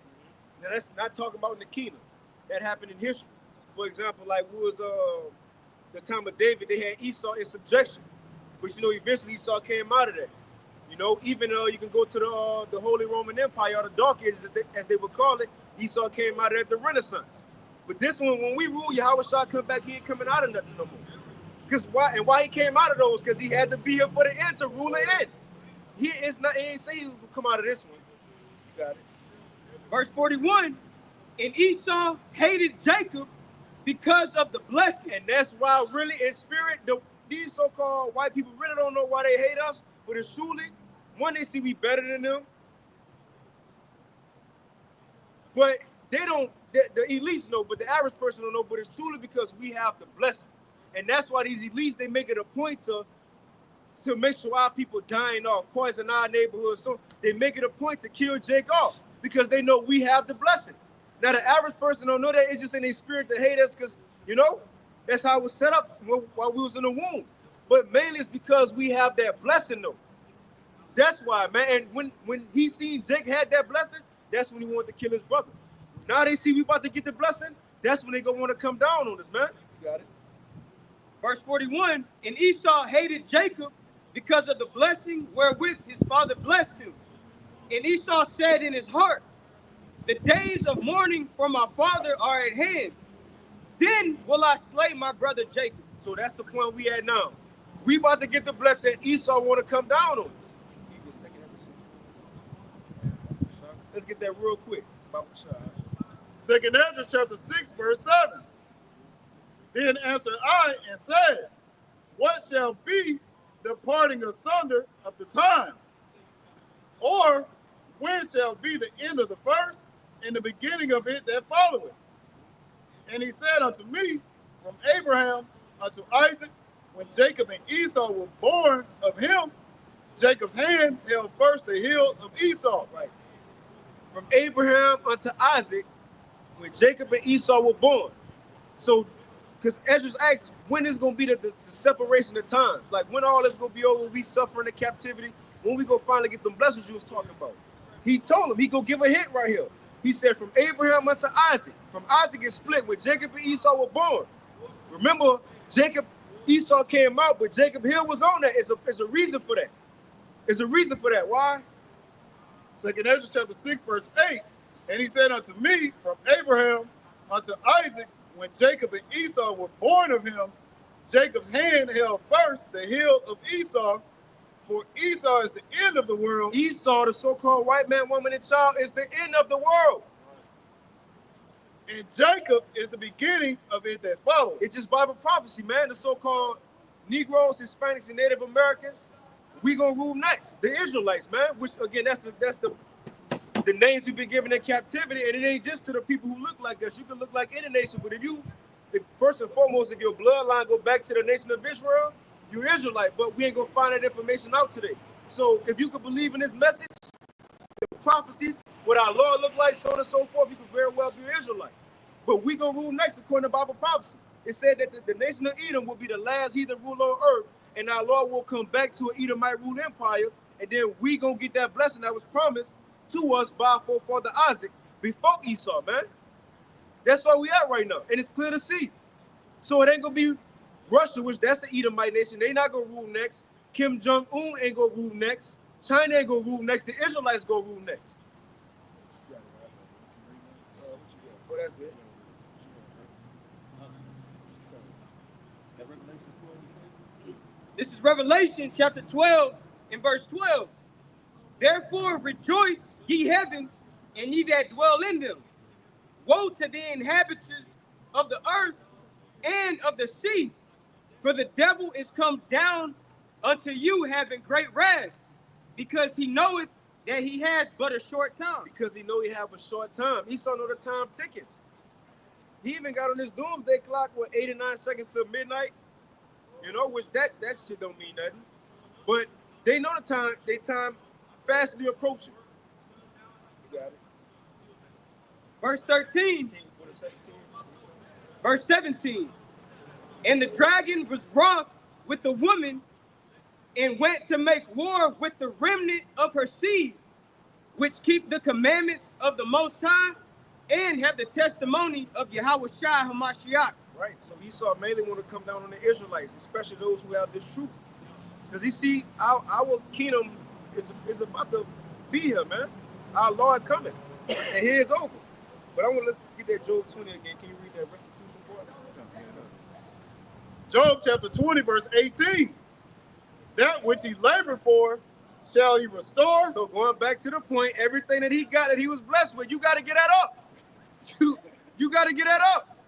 Now that's not talking about in the kingdom. That happened in history. For example, like we was the time of David, they had Esau in subjection. But you know, eventually Esau came out of that. You know, even you can go to the Holy Roman Empire, or the Dark Ages, as they would call it. Esau came out of that at the Renaissance. But this one, when we rule, Yahweh Shai come back, he ain't coming out of nothing no more. Why he came out of those? Because he had to be here for the end to rule it in. He ain't say he was gonna come out of this one. You got it. Verse 41. And Esau hated Jacob because of the blessing. And that's why really in spirit, these so-called white people really don't know why they hate us. But it's truly, one, they see we better than them. But they don't, the elites know, but the average person don't know. But it's truly because we have the blessing. And that's why these elites, they make it a point to make sure our people dying off, poison our neighborhoods. So they make it a point to kill Jake off because they know we have the blessing. Now, the average person don't know that. It's just in their spirit to hate us because, you know, that's how it was set up while we was in the womb. But mainly it's because we have that blessing, though. That's why, man. And when he seen Jake had that blessing, that's when he wanted to kill his brother. Now they see we about to get the blessing, that's when they gonna want to come down on us, man. You got it. Verse 41. And Esau hated Jacob because of the blessing wherewith his father blessed him. And Esau said in his heart, the days of mourning for my father are at hand. Then will I slay my brother Jacob. So that's the point we at now. We about to get the blessing. Esau want to come down on us. Let's get that real quick. Second Ezra chapter 6, verse 7. Then answered I and said, what shall be the parting asunder of the times? Or when shall be the end of the first and the beginning of it that followeth? And he said unto me, from Abraham unto Isaac, when Jacob and Esau were born of him, Jacob's hand held first the heel of Esau. Right. From Abraham unto Isaac, when Jacob and Esau were born. So, because Ezra asks, when is going to be the separation of times? Like, when all this going to be over, we suffering in captivity, when we going to finally get them blessings you was talking about? He told him, he going to give a hint right here. He said, from Abraham unto Isaac. From Isaac is split, when Jacob and Esau were born. Remember, Esau came out, but Jacob Hill was on that. It's a reason for that. It's a reason for that. Why? Second Ezra chapter 6, verse 8. And he said unto me, from Abraham unto Isaac, when Jacob and Esau were born of him, Jacob's hand held first the heel of Esau, for Esau is the end of the world. Esau, the so-called white man, woman, and child, is the end of the world. And Jacob is the beginning of it that follows. It's just Bible prophecy, man. The so-called Negroes, Hispanics, and Native Americans, we gonna rule next. The Israelites, man. Which again, that's the names we've been given in captivity, and it ain't just to the people who look like us. You can look like any nation, but if first and foremost, if your bloodline go back to the nation of Israel, you're Israelite. But we ain't gonna find that information out today. So if you could believe in this message, the prophecies, what our Lord look like, so on and so forth, you could very well be an Israelite. But we gonna rule next according to Bible prophecy. It said that the nation of Edom will be the last heathen ruler on earth, and our Lord will come back to an Edomite ruled empire, and then we gonna get that blessing that was promised to us by our forefather Isaac before Esau, man. That's where we at right now, and it's clear to see. So it ain't gonna be Russia, which that's the Edomite nation. They not gonna rule next. Kim Jong-un ain't gonna rule next. China ain't gonna rule next. The Israelites gonna rule next. Well, that's it. This is Revelation chapter 12 and verse 12. Therefore rejoice, ye heavens, and ye that dwell in them. Woe to the inhabitants of the earth and of the sea, for the devil is come down unto you having great wrath, because he knoweth that he had but a short time. Because he know he have a short time. Esau know the time ticking. He even got on this doomsday clock, 89 seconds till midnight. You know, which that shit don't mean nothing. But they know the time, they time fastly approaching. You got it. Verse 13. Verse 17. And the dragon was wroth with the woman and went to make war with the remnant of her seed, which keep the commandments of the Most High and have the testimony of Yahweh Shai HaMashiach. Right. So Esau mainly want to come down on the Israelites, especially those who have this truth. Because he see our kingdom is about to be here, man. Our Lord coming. And here is over. But I want to get that Job 20 again. Can you read that restitution part? Job chapter 20, verse 18. That which he labored for shall he restore. So going back to the point, everything that he got that he was blessed with, you got to get that up. You got to get that up.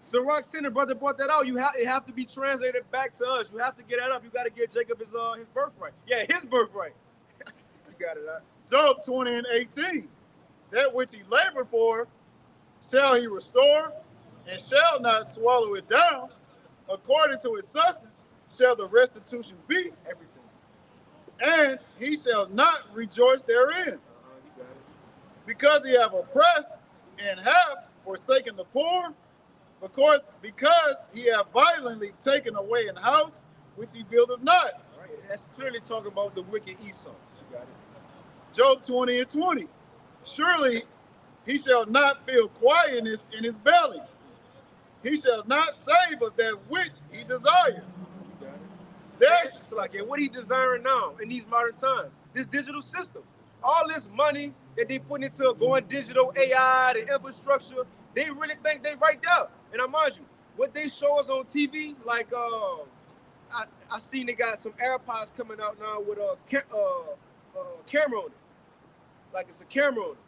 So Rock Tender brother brought that out. It have to be translated back to us. You have to get that up. You got to get Jacob his birthright. Yeah, his birthright. You got it out. Job 20 and 18. That which he labored for shall he restore, and shall not swallow it down. According to his substance shall the restitution be. Everything. And he shall not rejoice therein. You got it. Because he have oppressed and have forsaken the poor, because he have violently taken away an house which he buildeth not. Right. That's clearly talking about the wicked Esau. You got it. Job 20 and 20. Surely he shall not feel quietness in his belly. He shall not save of that which he desires. It's like, what he desiring now in these modern times? This digital system. All this money that they put into going digital, AI, the infrastructure, they really think they right there. And I mind you, what they show us on TV, like I seen they got some AirPods coming out now with a camera on it. Like it's a camera on it.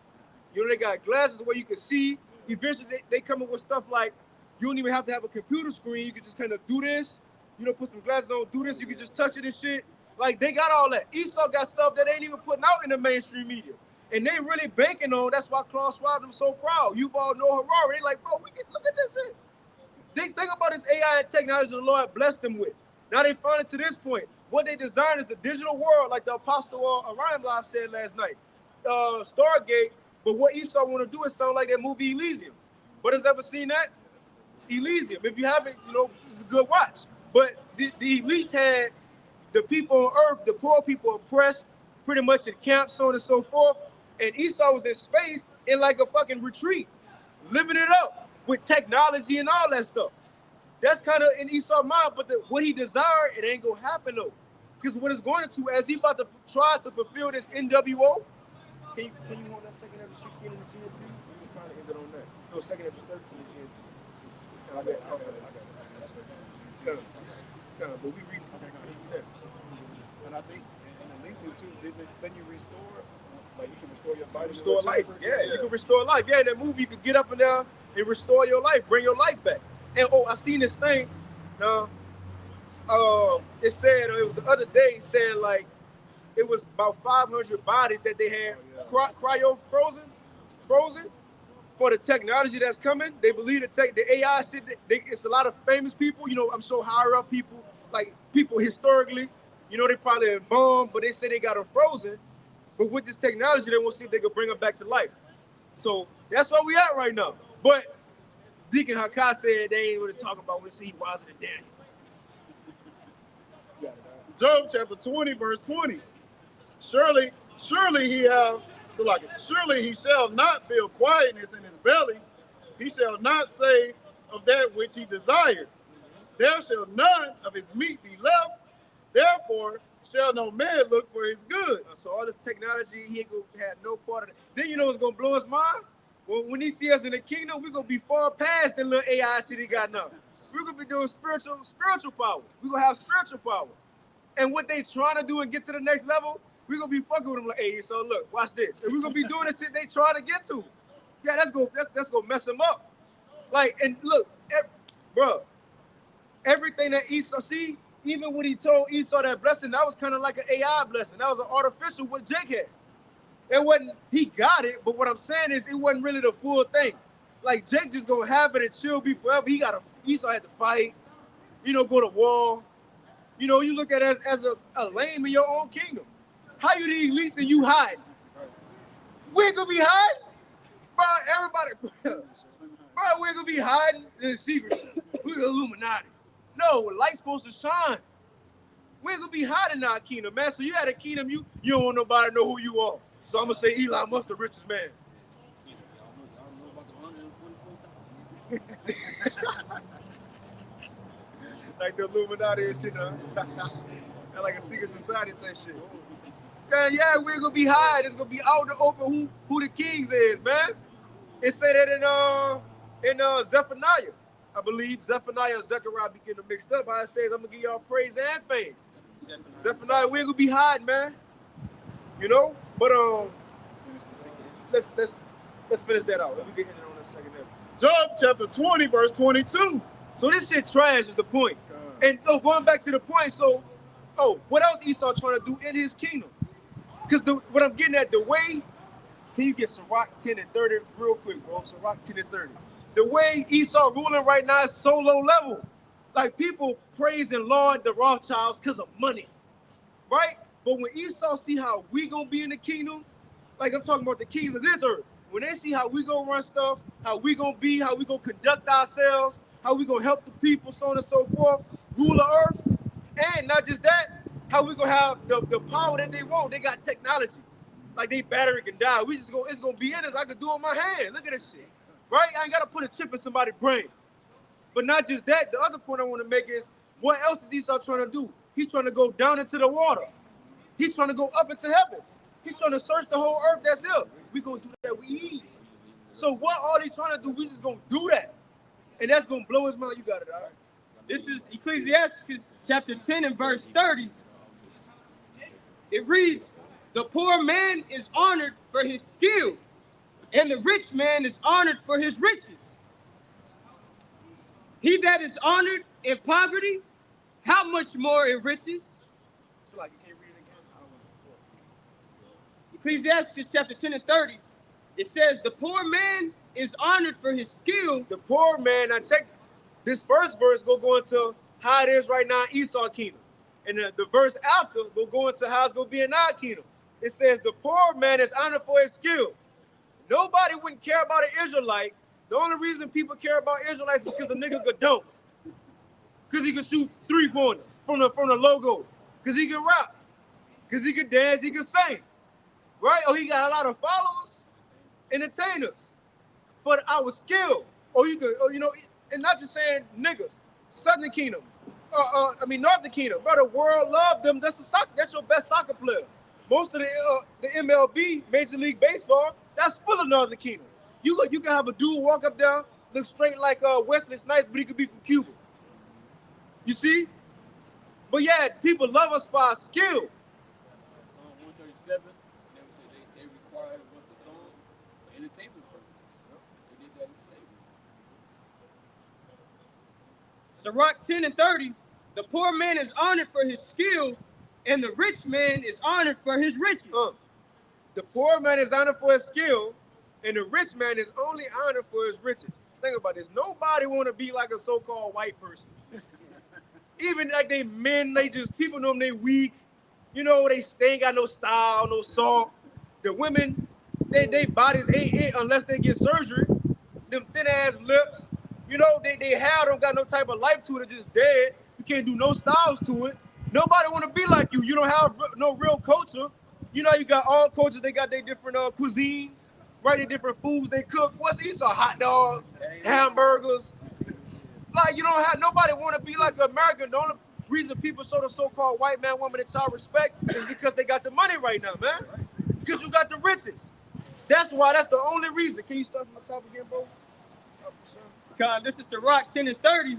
You know, they got glasses where you can see. Eventually, they come up with stuff like you don't even have to have a computer screen. You can just kind of do this. You know, put some glasses on, do this. You can just touch it and shit. Like they got all that. Esau got stuff that they ain't even putting out in the mainstream media, and they really banking on. That's why Klaus Schwab them so proud. You all know Harari. They like, bro, we can look at this shit. They think about this AI and technology the Lord blessed them with. Now they found it to this point. What they designed is a digital world, like the Apostle Orion Live said last night. Stargate. But what Esau want to do is sound like that movie Elysium. But has ever seen that? Elysium. If you haven't, you know, it's a good watch. But the elites had the people on earth, the poor people oppressed, pretty much in camps, so on and so forth. And Esau was in space in like a fucking retreat, living it up with technology and all that stuff. That's kind of in Esau's mind, but what he desired, it ain't gonna happen though. Because what it's going to, as he about to try to fulfill this NWO, can you hold that second after 16 in the GMT? We trying to end it on that. No, second after 13 in the GMT. I got it. But we read these steps. And I think in Elysium too, then you restore, like you can restore your body. Restore life. Yeah, you can restore life. Yeah, in that movie, you can get up in there and restore your life, bring your life back. And I seen this thing. Now, it said it was the other day. Said like it was about 500 bodies that they had cryo frozen for the technology that's coming. They believe the AI shit. It's a lot of famous people. You know, I'm sure higher up people, like people historically. You know, they probably embalmed, but they say they got them frozen. But with this technology, they want to see if they can bring them back to life. So that's where we at right now. But Deacon Hakai said they ain't really talking about when he wiser than Daniel. Job chapter 20, verse 20. Surely he shall not feel quietness in his belly. He shall not say of that which he desired. There shall none of his meat be left. Therefore shall no man look for his goods. So all this technology, he ain't gonna have no part of it. Then you know what's gonna blow his mind? When he see us in the kingdom, we're gonna be far past the little AI shit he got now. We're gonna be doing spiritual power. We're gonna have spiritual power. And what they trying to do and get to the next level, we're gonna be fucking with them like, hey, so look, watch this. And we're gonna be doing the shit they trying to get to. Yeah, that's gonna mess them up. Like, and look, bro, everything that Esau see, even when he told Esau that blessing, that was kind of like an AI blessing. That was an artificial what Jake had. It wasn't, he got it, but what I'm saying is it wasn't really the full thing. Like Jake just gonna have it and chill be forever. Esau had to fight, you know, go to war. You know, you look at it as a lame in your own kingdom. How you the elites and you hiding? We're gonna be hiding? Bro, everybody, we're gonna be hiding in the secret. We're the Illuminati. No, light's supposed to shine. We're gonna be hiding in our kingdom, man. So you had a kingdom, you don't want nobody to know who you are. So I'm gonna say Elon Musk the richest man. Like the Illuminati and shit, huh? And like a secret society type shit. Yeah, we're gonna be hiding. It's gonna be out in the open who the kings is, man. It say that in Zephaniah, I believe. Zephaniah or Zechariah be getting mixed up. How it says, I'm gonna give y'all praise and fame. Zephaniah, we ain't gonna be hiding, man. You know? But let's finish that out. Let me get in on this second. Job chapter 20, verse 22. So this shit trash is the point. And going back to the point, so what else Esau trying to do in his kingdom? Because what I'm getting at, the way, can you get Sirach 10 and 30 real quick, bro? Sirach 10 and 30. The way Esau ruling right now is so low level. Like people praising Lord the Rothschilds because of money, right? But when Esau see how we gonna be in the kingdom, like I'm talking about the kings of this earth, when they see how we gonna run stuff, how we gonna be, how we gonna conduct ourselves, how we gonna help the people, so on and so forth, rule the earth, and not just that, how we gonna have the power that they want. They got technology, like they battery can die. It's gonna be in us. I can do it with my hand. Look at this shit, right? I ain't gotta put a chip in somebody's brain. But not just that. The other point I want to make is, what else is Esau trying to do? He's trying to go down into the water. He's trying to go up into heavens. He's trying to search the whole earth that's here. We gonna do that with ease. So what all he trying to do, we just gonna do that. And that's gonna blow his mind. You got it, all right? This is Ecclesiastes chapter 10 and verse 30. It reads, the poor man is honored for his skill, and the rich man is honored for his riches. He that is honored in poverty, how much more in riches? So like you can't read it again. Ecclesiastes chapter 10 and 30, it says, the poor man is honored for his skill. The poor man, now check this first verse, go into how it is right now in Esau kingdom. And the verse after go into how it's going to be in our kingdom. It says the poor man is honored for his skill. Nobody wouldn't care about an Israelite. The only reason people care about Israelites is because a nigga could dunk. Because he could shoot 3-pointers from the logo. Because he can rap. Because he can dance, he can sing. Right? Or he got a lot of followers, entertainers. For our skill. Or you could, and not just saying niggas. Southern Kingdom. Northern Kingdom. Bro, the world loved them. That's your best soccer players. Most of the MLB, Major League Baseball, that's full of Northern Kingdom. You can have a dude walk up there, look straight like Wesley Snipes, but he could be from Cuba. You see? But yeah, people love us for our skill. Psalm 137, they required what's a song for entertainment purposes. They did that in slavery. Sirach 10 and 30, the poor man is honored for his skill, and the rich man is honored for his riches. The poor man is honored for his skill, and the rich man is only honored for his riches. Think about this. Nobody want to be like a so-called white person. Even like they men, people know them, they weak. They ain't got no style, no salt. The women, they bodies ain't it unless they get surgery. Them thin-ass lips. They hair don't got no type of life to it. It's just dead. You can't do no styles to it. Nobody want to be like you. You don't have no real culture. You got all cultures. They got their different cuisines, right? Their different foods they cook. What's these? Hot dogs, hamburgers. Like, nobody want to be like American. The only reason people show the so-called white man, woman, and child respect is because they got the money right now, man. Because you got the riches. That's why. That's the only reason. Can you start from the top again, bro? God, this is Sirach 10 and 30.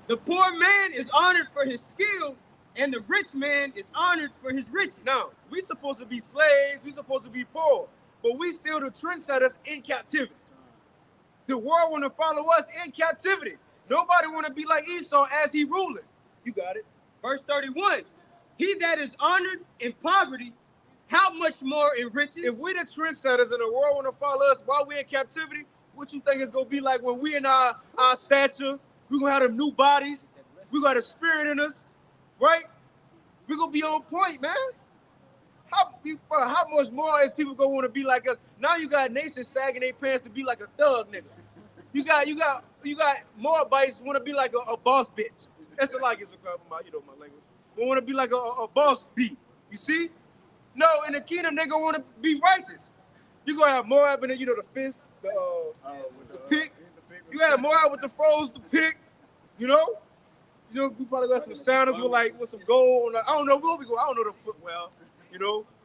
The poor man is honored for his skill, and the rich man is honored for his riches. Now, we supposed to be slaves. We supposed to be poor. But we still the trendsetters in captivity. The world want to follow us in captivity. Nobody want to be like Esau as he ruling. You got it. Verse 31. He that is honored in poverty, how much more in riches? If we the trendsetters and the world want to follow us while we in captivity, what you think it's going to be like when we in our stature? We're going to have them new bodies. We got a spirit in us, right? We're going to be on point, man. How much more is people going to want to be like us? Now you got nations sagging their pants to be like a thug nigga. You got more bites want to be like a boss bitch. That's my language. We want to be like a boss bee. You see? No, in the kingdom they gonna want to be righteous. You gonna have more up in the fist, the pick. You have more out with the froze, the pick. We probably got some sandals with some gold. I don't know where we go. I don't know the footwell.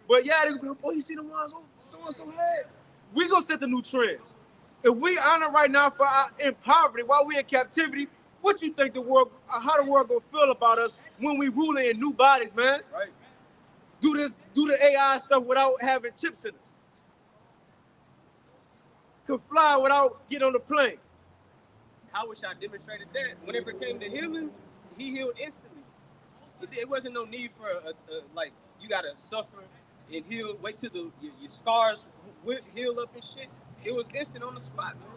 But yeah, they go, boy, you see the ones so had. We gonna set the new trends. If we honor right now for our in poverty while we in captivity, what you think how the world gonna feel about us when we ruling in new bodies, man? Right. Do the AI stuff without having chips in us. Could fly without getting on the plane. I wish I demonstrated that. Whenever it came to healing, he healed instantly. It wasn't no need for you gotta suffer and heal. Wait till your scars heal up and shit. It was instant on the spot, man.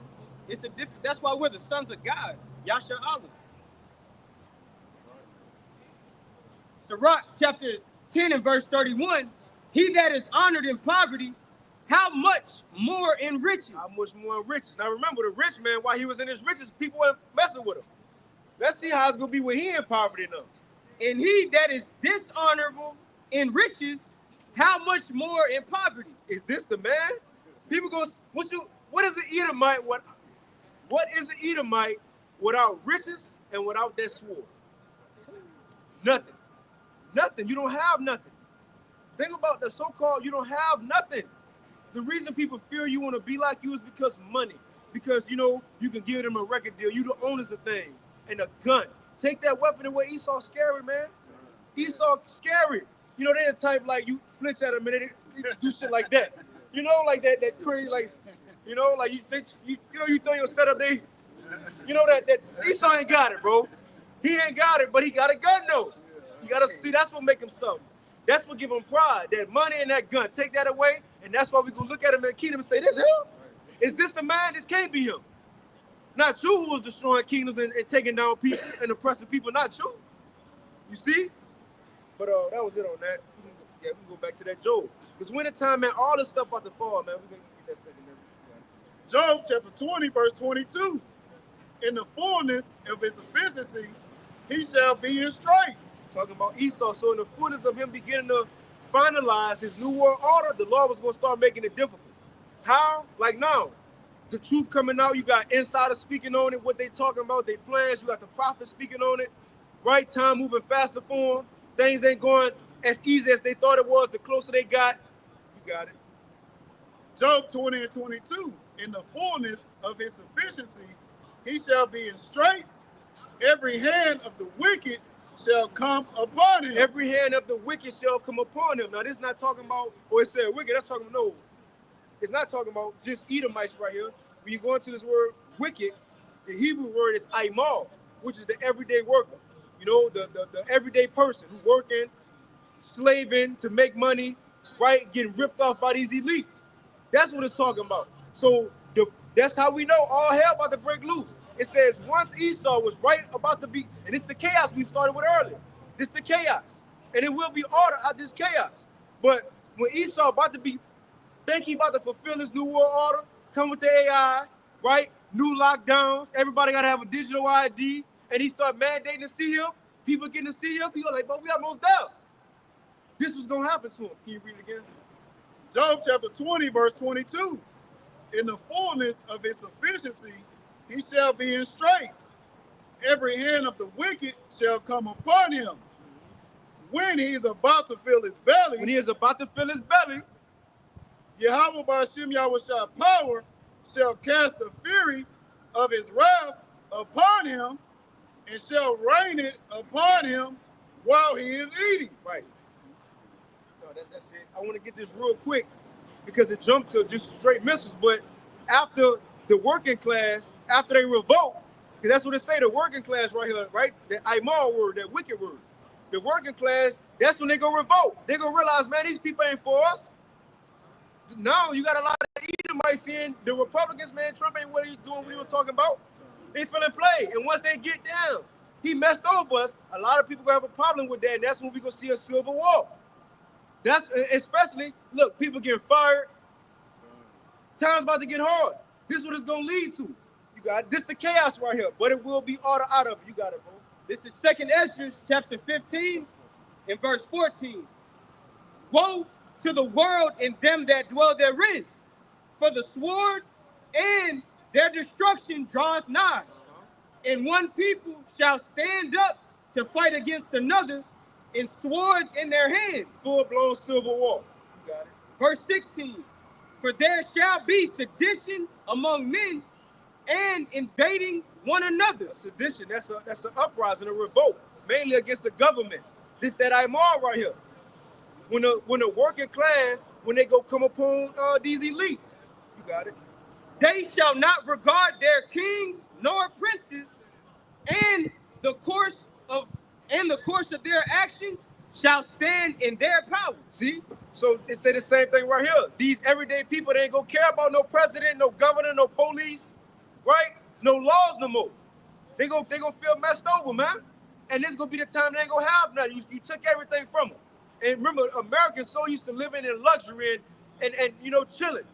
It's a different. That's why we're the sons of God, Yasha Allah. Sirach chapter 10 and verse 31. He that is honored in poverty, how much more in riches? How much more in riches? Now remember, the rich man, while he was in his riches, people weren't messing with him. Let's see how it's gonna be when he in poverty now. And he that is dishonorable in riches, how much more in poverty? Is this the man? People go, what is an Edomite? What is an Edomite without riches and without that sword? Nothing. Nothing. You don't have nothing. Think about the so-called you don't have nothing. The reason people fear you want to be like you is because money. Because, you know, you can give them a record deal. You the owners of things. And a gun. Take that weapon away. Esau's scary, man. Esau scary. You know, they're the type like you flinch at them and they do shit like that. You know, like that crazy, like, you know, like you know, you throw your setup, they, you know, that Esau ain't got it, bro. He ain't got it, but he got a gun though. You gotta see, that's what make him something. That's what give him pride, that money and that gun. Take that away, and that's why we go look at him in the kingdom and say, this him? Is this the man? This can't be him. Not you who was destroying kingdoms and taking down people and oppressing people, not you. You see? But that was it on that. We can go back to that Job. Because winter time, man, all this stuff about to fall, man. We're going to get that second. Job chapter 20, verse 22. In the fullness of his sufficiency, he shall be in straits. Talking about Esau. So in the fullness of him beginning to finalize his new world order, the Lord was going to start making it difficult. How? Like now. The truth coming out, you got insiders speaking on it, what they talking about, their plans, you got the prophets speaking on it, right? Time moving faster for them. Things ain't going as easy as they thought it was. The closer they got, you got it. Job 20 and 22. In the fullness of his sufficiency, he shall be in straits. Every hand of the wicked shall come upon him. Every hand of the wicked shall come upon him. Now, this is not talking about, or it said wicked, that's talking about, no. It's not talking about just Edomites right here. When you go into this word wicked, the Hebrew word is aimal, which is the everyday worker. You know, the everyday person who working, slaving to make money, right? Getting ripped off by these elites. That's what it's talking about. So that's how we know all hell about to break loose. It says once Esau was right about to be, and it's the chaos we started with earlier. It's the chaos. And it will be order out this chaos. But when Esau about to be, think he about to fulfill his new world order, come with the AI, right? New lockdowns, everybody gotta have a digital ID, and he start mandating to see him, people getting to see him, people are like, but we almost there. This was gonna happen to him. Can you read it again? Job chapter 20, verse 22. In the fullness of his sufficiency, he shall be in straits. Every hand of the wicked shall come upon him. When he is about to fill his belly, When he is about to fill his belly, Yahweh Ba'ashem Yahushua power shall cast the fury of his wrath upon him and shall rain it upon him while he is eating. right. No, that's it. I want to get this real quick because it jumped to just straight missiles. But after the working class, after they revolt, because that's what it say, the working class right here, right? The Aimal word, that wicked word. The working class, that's when they go revolt. They gonna realize, man, these people ain't for us. Now you got a lot of Edomites saying the Republicans, man, Trump ain't what he doing, what he was talking about. They feeling play. And once they get down, he messed over us. A lot of people gonna have a problem with that, and that's when we gonna see a civil war. That's especially, look, people getting fired. Time's about to get hard. This is what it's gonna lead to. You got it. This is the chaos right here, but it will be order out of it. You got it, bro. This is 2nd Ezra chapter 15 and verse 14. Woe to the world and them that dwell therein, for the sword and their destruction draweth nigh. And one people shall stand up to fight against another, and swords in their hands. Full-blown civil war. You got it. Verse 16. For there shall be sedition among men and invading one another. A sedition, that's an uprising, a revolt, mainly against the government. This that Aimal right here. When the working class, when they go come upon these elites, you got it. They shall not regard their kings nor princes, and the course of their actions shall stand in their power. See? So it say the same thing right here. These everyday people, they ain't gonna care about no president, no governor, no police, right? No laws no more. They gonna feel messed over, man. And this gonna be the time they ain't gonna have nothing. You took everything from them. And remember, Americans so used to living in luxury and you know, chilling.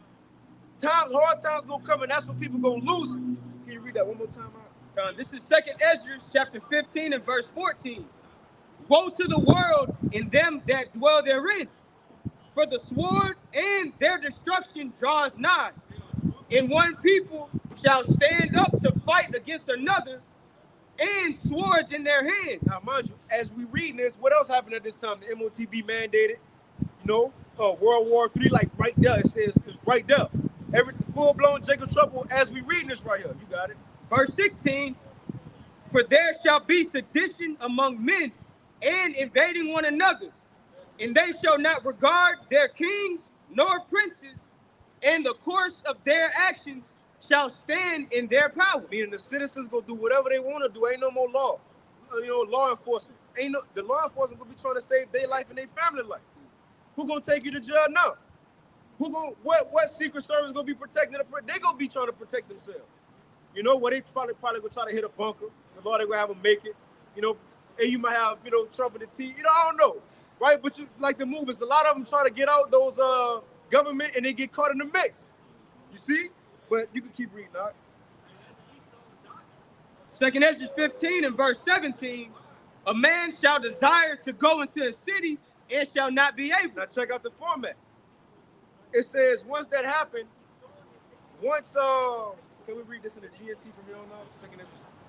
Hard times gonna come, and that's when people gonna lose it. Can you read that one more time out? This is 2nd Ezra chapter 15 and verse 14. Woe to the world and them that dwell therein, for the sword and their destruction draweth nigh. And one people shall stand up to fight against another, and swords in their hands. Now, mind you, as we read this, what else happened at this time? The MOTB mandated, World War III, like right there. It says it's right there. Every full-blown Jacob trouble as we reading this right here. You got it. Verse 16, for there shall be sedition among men and invading one another, and they shall not regard their kings nor princes, and the course of their actions shall stand in their power. Meaning the citizens go do whatever they want to do. Ain't no more law. Law enforcement. The law enforcement gonna be trying to save their life and their family life. Who gonna take you to jail now? What Secret Service gonna be protecting? They gonna be trying to protect themselves. Where they probably gonna try to hit a bunker. The law they gonna have them make it. And you might have Trump in the teeth. I don't know, right? But you like the movies. A lot of them try to get out those government and they get caught in the mix. You see? But you can keep reading, all right? 2 Ezra 15 and verse 17, a man shall desire to go into a city and shall not be able. Now check out the format. It says once that happened, can we read this in the GNT from here on out? 2 Ezra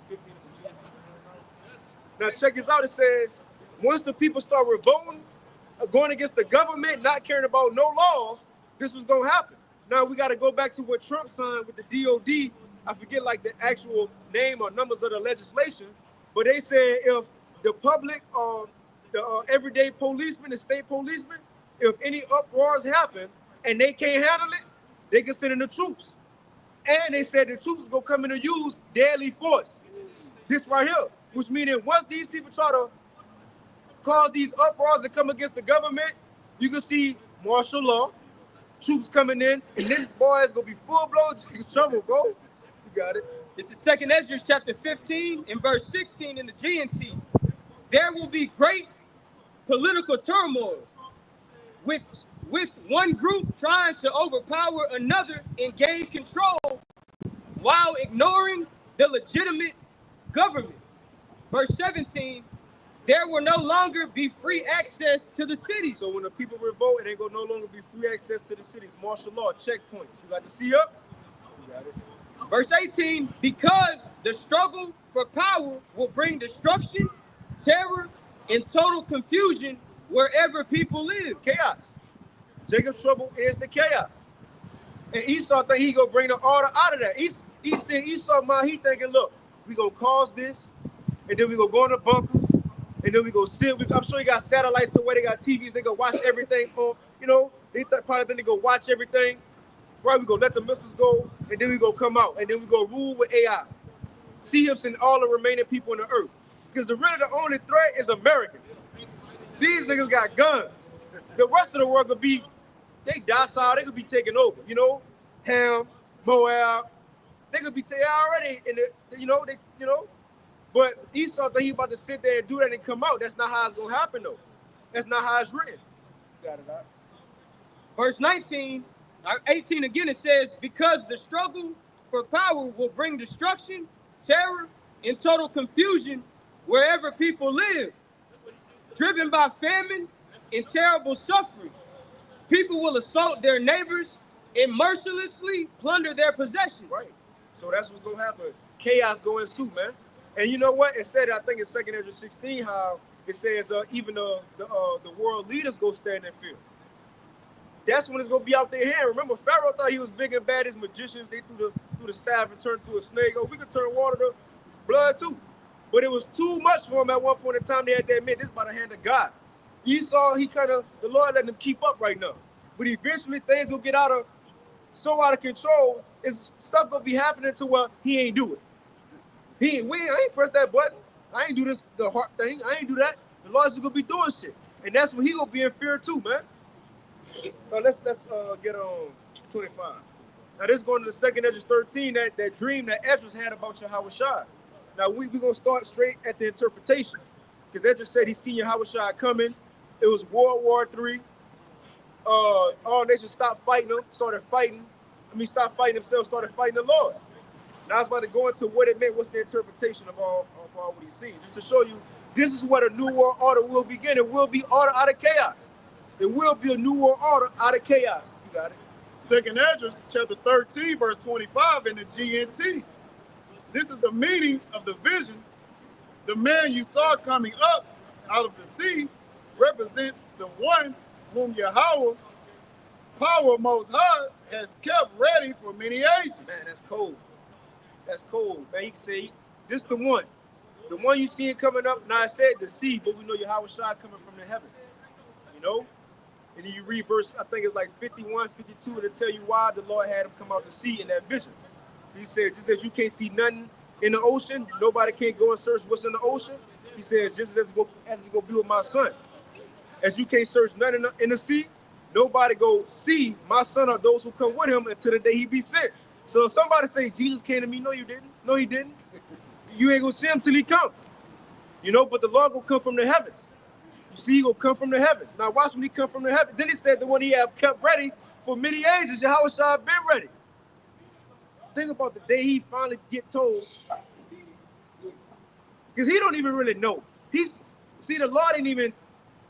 15 in the GNT from here on out. Now check this out. It says once the people start revolting, going against the government, not caring about no laws, this was gonna happen. Now we got to go back to what Trump signed with the DOD. I forget like the actual name or numbers of the legislation, but they said if the public, the everyday policemen, the state policemen, if any uproars happen and they can't handle it, they can send in the troops. And they said the troops is gonna come in and use deadly force. This right here, which means that once these people try to cause these uproars and come against the government, you can see martial law. Troops coming in, and this boy is gonna be full-blown trouble, bro. You got it. This is 2 Ezra chapter 15 and verse 16 in the GNT. There will be great political turmoil with one group trying to overpower another and gain control while ignoring the legitimate government. Verse 17, there will no longer be free access to the cities. So when the people revolt, it ain't gonna no longer be free access to the cities. Martial law, checkpoints. You got to see up? You got it. Verse 18, because the struggle for power will bring destruction, terror, and total confusion wherever people live. Chaos. Jacob's trouble is the chaos. And Esau think he gonna bring the order out of that. He said Esau mind, he thinking, look, we gonna cause this, and then we gonna go in the bunkers, and then we go sit. I'm sure you got satellites the way they got TVs. They go watch everything on. They probably think they go watch everything. Right? We go let the missiles go, and then we go come out, and then we go rule with AI. See him send all the remaining people on the earth, because the only threat is Americans. These niggas got guns. The rest of the world could be, they docile. They could be taken over. Ham, Moab. They could be already in the. But Esau think he about to sit there and do that and come out. That's not how it's gonna happen though. That's not how it's written. Got it out. Verse 18 again, it says, because the struggle for power will bring destruction, terror, and total confusion wherever people live. Driven by famine and terrible suffering, people will assault their neighbors and mercilessly plunder their possessions. Right. So that's what's gonna happen. Chaos go ensue, man. And you know what? It said, I think it's 2 Ezra 16, how it says even the world leaders go stand in fear. That's when it's gonna be out their hand. Remember, Pharaoh thought he was big and bad as magicians. They threw the staff and turned to a snake. Oh, we could turn water to blood too. But it was too much for him at one point in time. They had to admit this by the hand of God. Esau, the Lord let him keep up right now. But eventually things will get so out of control, is stuff gonna be happening to where he ain't do it. I ain't press that button. I ain't do this, the heart thing. I ain't do that. The Lord's gonna be doing shit. And that's when he gonna be in fear too, man. Let's get on 25. Now this is going to the 2 Ezra 13, that dream that Ezra had about Yahushua. Now we gonna start straight at the interpretation. Because Ezra said he seen Yahushua coming. It was World War III. All nations stopped fighting them, stopped fighting themselves, started fighting the Lord. Now I was about to go into what it meant, what's the interpretation of all what he's seen. Just to show you, this is what a new world order will begin. It will be order out of chaos. It will be a new world order out of chaos. You got it. 2 Ezra chapter 13, verse 25 in the GNT. This is the meaning of the vision The man you saw coming up out of the sea represents the one whom Yahweh, power most high, has kept ready for many ages. Man, that's cold. That's cold. Man, he can say, this the one. The one you see it coming up. Now I said the sea, but we know Yahweh Shai coming from the heavens. You know? And then you read verse, I think it's like 51, 52, to tell you why the Lord had him come out to sea in that vision. He said, just as you can't see nothing in the ocean, nobody can't go and search what's in the ocean. He said, just as it's going to be with my son. As you can't search nothing in the sea, nobody go see my son or those who come with him until the day he be sent. So if somebody say, Jesus came to me, no, you didn't. No, he didn't. You ain't going to see him till he come. You know, but the Lord will come from the heavens. You see, he will come from the heavens. Now watch when he come from the heavens. Then he said the one he have kept ready for many ages. Yahweh Shai been ready. Think about the day he finally get told. Because he don't even really know. See, the Lord ain't even,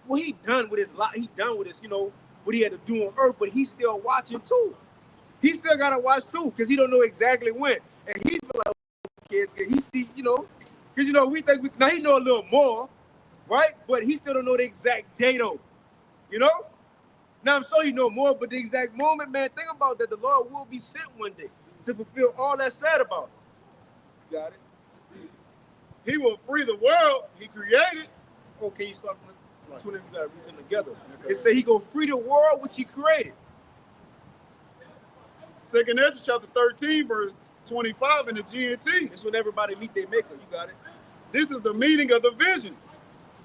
well, he done with his life. He done with his, you know, what he had to do on earth, but he's still watching too. He still got to watch too, because he don't know exactly when. And he feel like, okay, he see, you know, because, you know, we think, now he know a little more, right? But he still don't know the exact day though, you know? Now I'm sure you know more, but the exact moment, man, think about that. The Lord will be sent one day to fulfill all that's said about it. You got it? He will free the world he created. Okay, you start from the 20, you gotta read them together. Okay. It say he gonna free the world which he created. 2nd Ezra chapter 13, verse 25 in the GNT. This when everybody meet their maker. You got it. This is the meaning of the vision.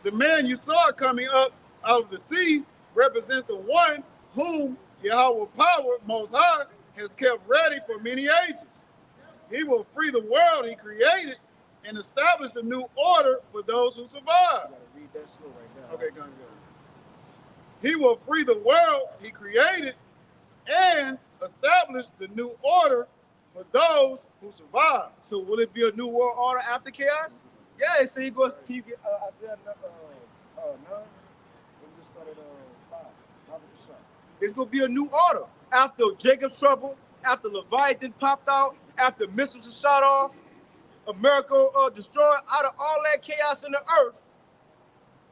The man you saw coming up out of the sea represents the one whom Yahweh power most high has kept ready for many ages. He will free the world he created and establish the new order for those who survive. You gotta read that slow right now. Okay, go ahead. He will free the world he created and establish the new order for those who survive. So will it be a new world order after chaos? Yeah, so he goes, can you get Isaiah 9? Let me just start at 5. It's going to be a new order. After Jacob's trouble, after Leviathan popped out, after missiles are shot off, America destroyed, out of all that chaos in the earth,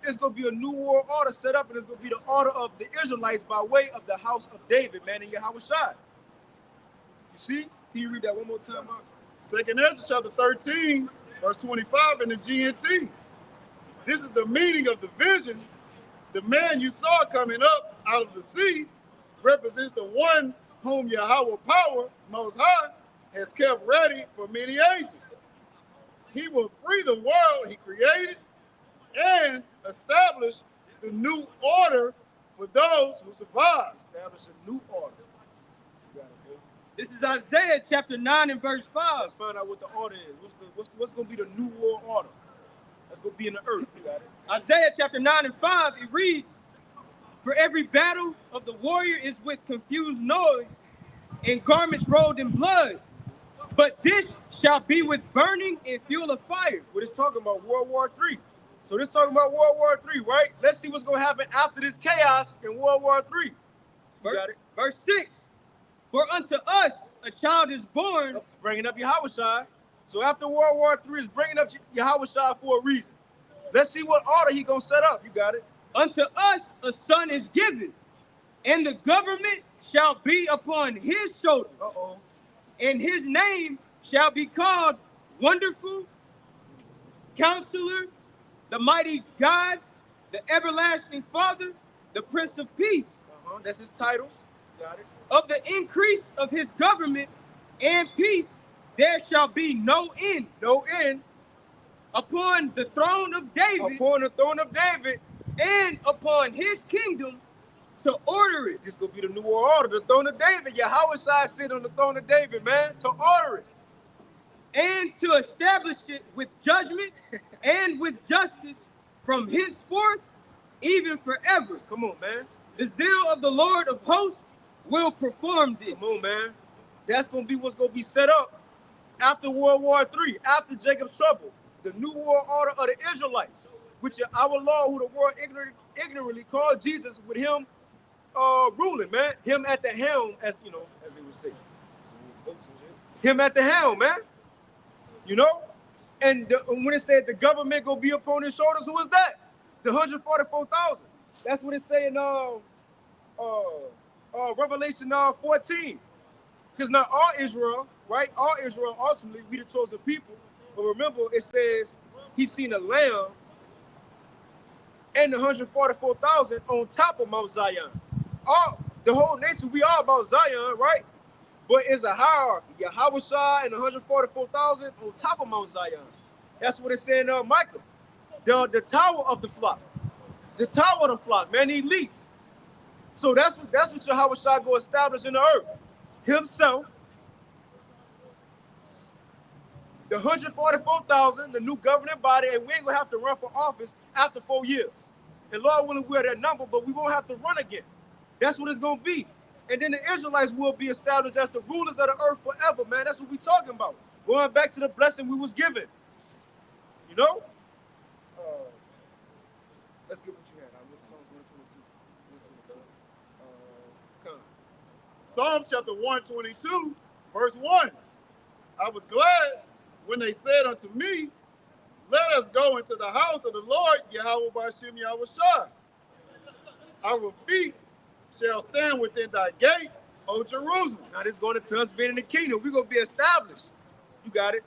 it's going to be a new world order set up, and it's going to be the order of the Israelites by way of the house of David, man, and Yahweh Shai. You see? Can you read that one more time, Mark? 2nd Ezra chapter 13, verse 25 in the GNT. This is the meaning of the vision. The man you saw coming up out of the sea represents the one whom Yahweh power most high has kept ready for many ages. He will free the world he created and establish the new order for those who survive. Establish a new order. This is Isaiah chapter 9 and verse 5. Let's find out what the order is. What's going to be the new world order? That's going to be in the earth. You got it. Isaiah chapter 9 and 5, it reads, for every battle of the warrior is with confused noise and garments rolled in blood. But this shall be with burning and fuel of fire. What it's talking about, World War III. So this talking about World War III, right? Let's see what's going to happen after this chaos in World War III. You got it? Verse 6. For unto us a child is born. It's bringing up Yahweh Shai. So after World War III, is bringing up Yahweh Shai for a reason. Let's see what order he going to set up. You got it? Unto us a son is given, and the government shall be upon his shoulders. And his name shall be called Wonderful, Counselor, the Mighty God, the Everlasting Father, the Prince of Peace. That's his titles. Got it. Of the increase of his government and peace, there shall be no end. No end. Upon the throne of David. Upon the throne of David. And upon his kingdom to order it. This gonna be the new world order, the throne of David. Yahweh Shai sit on the throne of David, man, to order it. And to establish it with judgment and with justice from henceforth, even forever. Come on, man. The zeal of the Lord of hosts will perform this. Come on, man. That's gonna be what's gonna be set up after World War III, after Jacob's trouble. The new world order of the Israelites, which are our Lord, who the world ignorantly called Jesus, with him ruling, man. Him at the helm, as you know, as they would say. Him at the helm, man. You know? And when it said the government gonna be upon his shoulders, who is that? The 144,000. That's what it say in Revelation 14. Because not all Israel, right? All Israel ultimately we the chosen people. But remember, it says he's seen a lamb and the 144,000 on top of Mount Zion. All the whole nation, we are about Zion, right? But it's a hierarchy. Yahweh and 144,000 on top of Mount Zion. That's what it's saying in Micah. The tower of the flock. The tower of the flock, man, the elites. So that's what Yahweh go establish in the earth. Himself, the 144,000, the new governing body, and we ain't gonna have to run for office after 4 years. And Lord willing, we're that number, but we won't have to run again. That's what it's gonna be. And then the Israelites will be established as the rulers of the earth forever, man. That's what we're talking about. Going back to the blessing we was given. You know? Let's get what you had. Psalm chapter 122, verse 1. I was glad when they said unto me, let us go into the house of the Lord, Yahweh B'Shem Yahweh Shai. Our feet shall stand within thy gates, O Jerusalem. Now this going to us being in the kingdom. We're going to be established. You got it.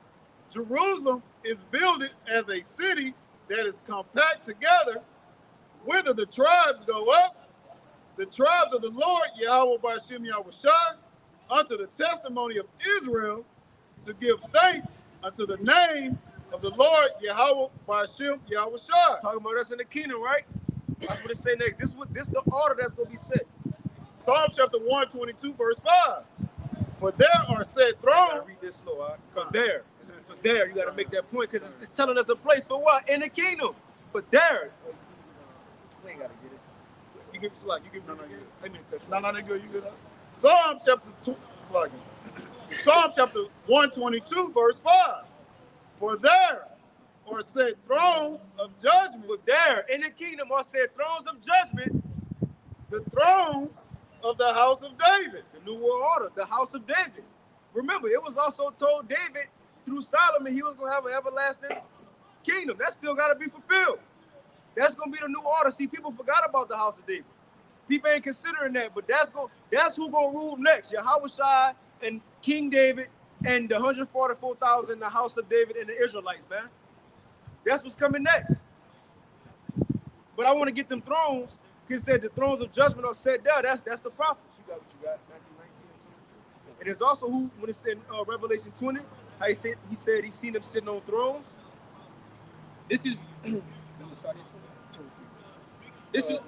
Jerusalem is builded as a city that is compact together, whither the tribes go up, the tribes of the Lord, Yahweh B'Shem Yahweh Shai, unto the testimony of Israel, to give thanks unto the name of the Lord, Yahweh B'Shem Yahweh Shai. Talking about us in the kingdom, right? That's what it say next. This the order that's going to be set. Psalm chapter 122, verse 5. For there are set thrones. Read this slow, all right? For there, you got to make that point because it's telling us a place for what? In the kingdom. But there. We ain't got to get it. You give me slack. You give me No, good. You good. Psalm chapter 2, Psalm chapter 122, verse 5. For there are set thrones of judgment. For there, in the kingdom, are set thrones of judgment. The thrones of the house of David. The New World Order, the house of David. Remember, it was also told David through Solomon he was going to have an everlasting kingdom. That still got to be fulfilled. That's going to be the new order. See, people forgot about the house of David. People ain't considering that, but that's who going to rule next. Yahweh Shai and King David and the 144,000, the house of David and the Israelites, man. That's what's coming next. But I want to get them thrones. He said the thrones of judgment are set there. That's the prophets. You got what you got. Matthew 19 and 20. And it's also who, when it said in Revelation 20, how he said he's seen them sitting on thrones. This is this is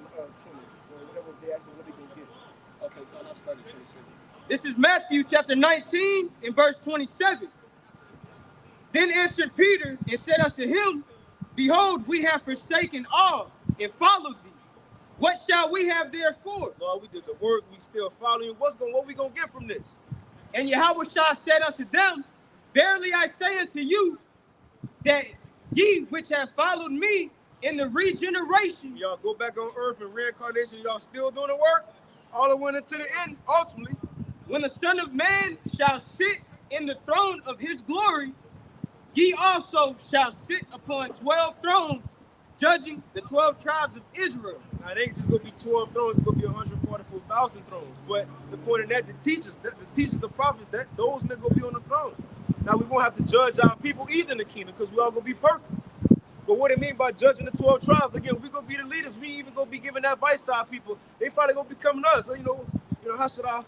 Okay, so I started 27. This is Matthew chapter 19 and verse 27. Then answered Peter and said unto him, behold, we have forsaken all and followed thee. What shall we have therefore? Lord, we did the work, we still following. What we gonna get from this? And Yahweh Shah said unto them, verily I say unto you, that ye which have followed me in the regeneration. Y'all go back on earth and reincarnation, y'all still doing the work? All the way to the end, ultimately. When the Son of Man shall sit in the throne of his glory, ye also shall sit upon 12 thrones, judging the 12 tribes of Israel. Now, it ain't just going to be 12 thrones, it's going to be 144,000 thrones. But the point of that, the teachers, the prophets, those niggas going to be on the throne. Now, we won't have to judge our people either in the kingdom because we all going to be perfect. But what it mean by judging the 12 tribes, again, we going to be the leaders. We even going to be giving that advice to our people. They probably going to be coming to us. So, you know, how should I,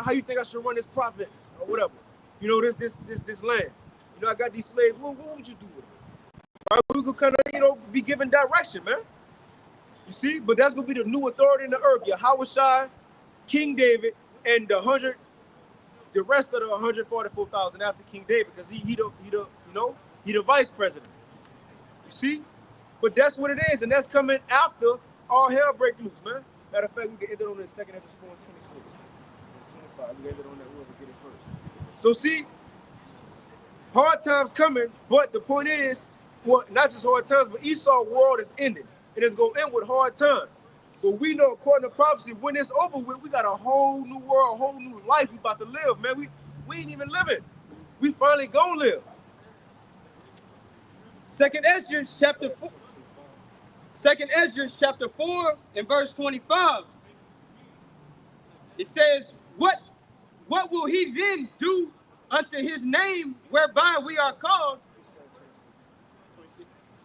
how you think I should run this province or whatever? This land. I got these slaves. What would you do with it? Right? We could kind of, be given direction, man. You see? But that's going to be the new authority in the earth. Yahweh Shai, King David, and the rest of the 144,000 after King David, because he the vice president. You see? But that's what it is, and that's coming after all hell break loose, man. Matter of fact, we can end it on the second episode 26. 25. We can end it on that. We'll get it first. So see, hard times coming, but the point is, well, not just hard times, but Esau's world is ending. And it's going to end with hard times. But we know, according to prophecy, when it's over with, we got a whole new world, a whole new life we about to live, man. We ain't even living. We finally gonna live. Second Esdras chapter 4. Second Esdras chapter 4 and verse 25. It says, What will he then do unto his name whereby we are called?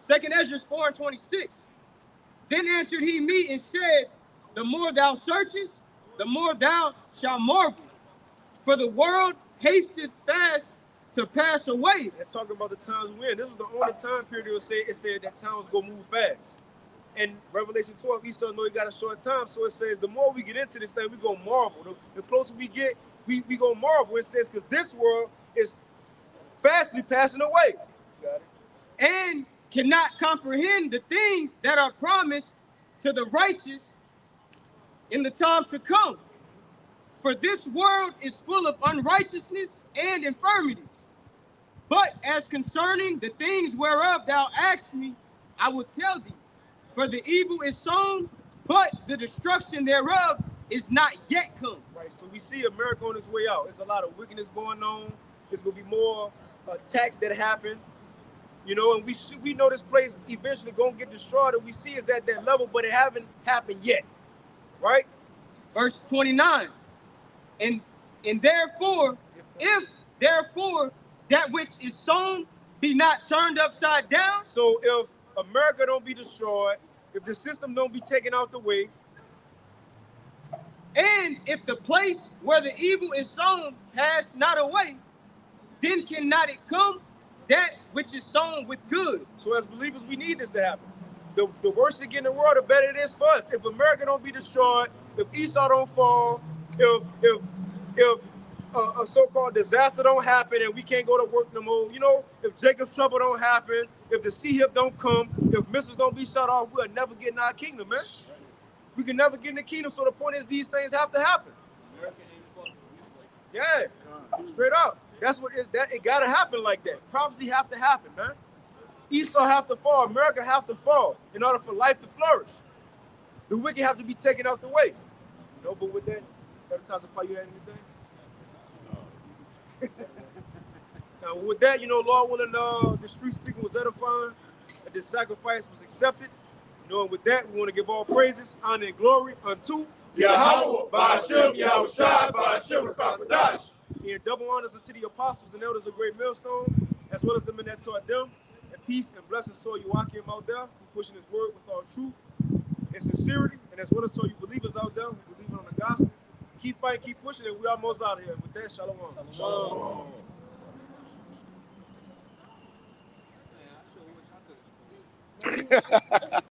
Second Esdras 4 and 26. Then answered he me and said, The more thou searchest, the more thou shalt marvel. For the world hasteth fast to pass away. Let's talk about the times we're in. This is the only time period it said that times go move fast. In Revelation 12, Esau know he got a short time, so it says the more we get into this thing, we gonna marvel. The closer we get, we gonna marvel. It says because this world is fastly passing away. Got it. And cannot comprehend the things that are promised to the righteous in the time to come. For this world is full of unrighteousness and infirmities. But as concerning the things whereof thou asked me, I will tell thee. For the evil is sown, but the destruction thereof is not yet come. Right, so we see America on its way out. There's a lot of wickedness going on. There's going to be more attacks that happen. You know, and we know this place eventually going to get destroyed, and we see it's at that level, but it haven't happened yet. Right? Verse 29. And therefore, if therefore that which is sown be not turned upside down. So if America don't be destroyed, if the system don't be taken out the way, and if the place where the evil is sown pass not away, then cannot it come that which is sown with good. So as believers, we need this to happen. The worse it get in the world, the better it is for us. If America don't be destroyed, if Esau don't fall, if a so-called disaster don't happen and we can't go to work no more, you know, if Jacob's trouble don't happen, if the sea hip don't come, if missiles don't be shut off, we'll never get in our kingdom, man. We can never get in the kingdom. So the point is, these things have to happen. Yeah, straight up. That's what it gotta happen like that. Prophecy have to happen, man. Esau have to fall, America have to fall in order for life to flourish. The wicked have to be taken out the way. You know, but with that, every time you had anything? Now with that, you know, Lord willing, this free speaking was edifying, and this sacrifice was accepted. You know, and with that, we want to give all praises, honor, and glory unto Yahweh, Ba'ashem, Yahweh Shai, Ba'ashem, Rafaqadash. And double honors unto the apostles and elders of Great Millstone, as well as the men that taught them. And peace and blessings to you Joachim out there, who pushing his word with all truth and sincerity, and as well as you believers out there who believe on the gospel. Keep fighting, keep pushing, and we almost out of here. With that, shalom. Shalom. Man, I sure wish I could.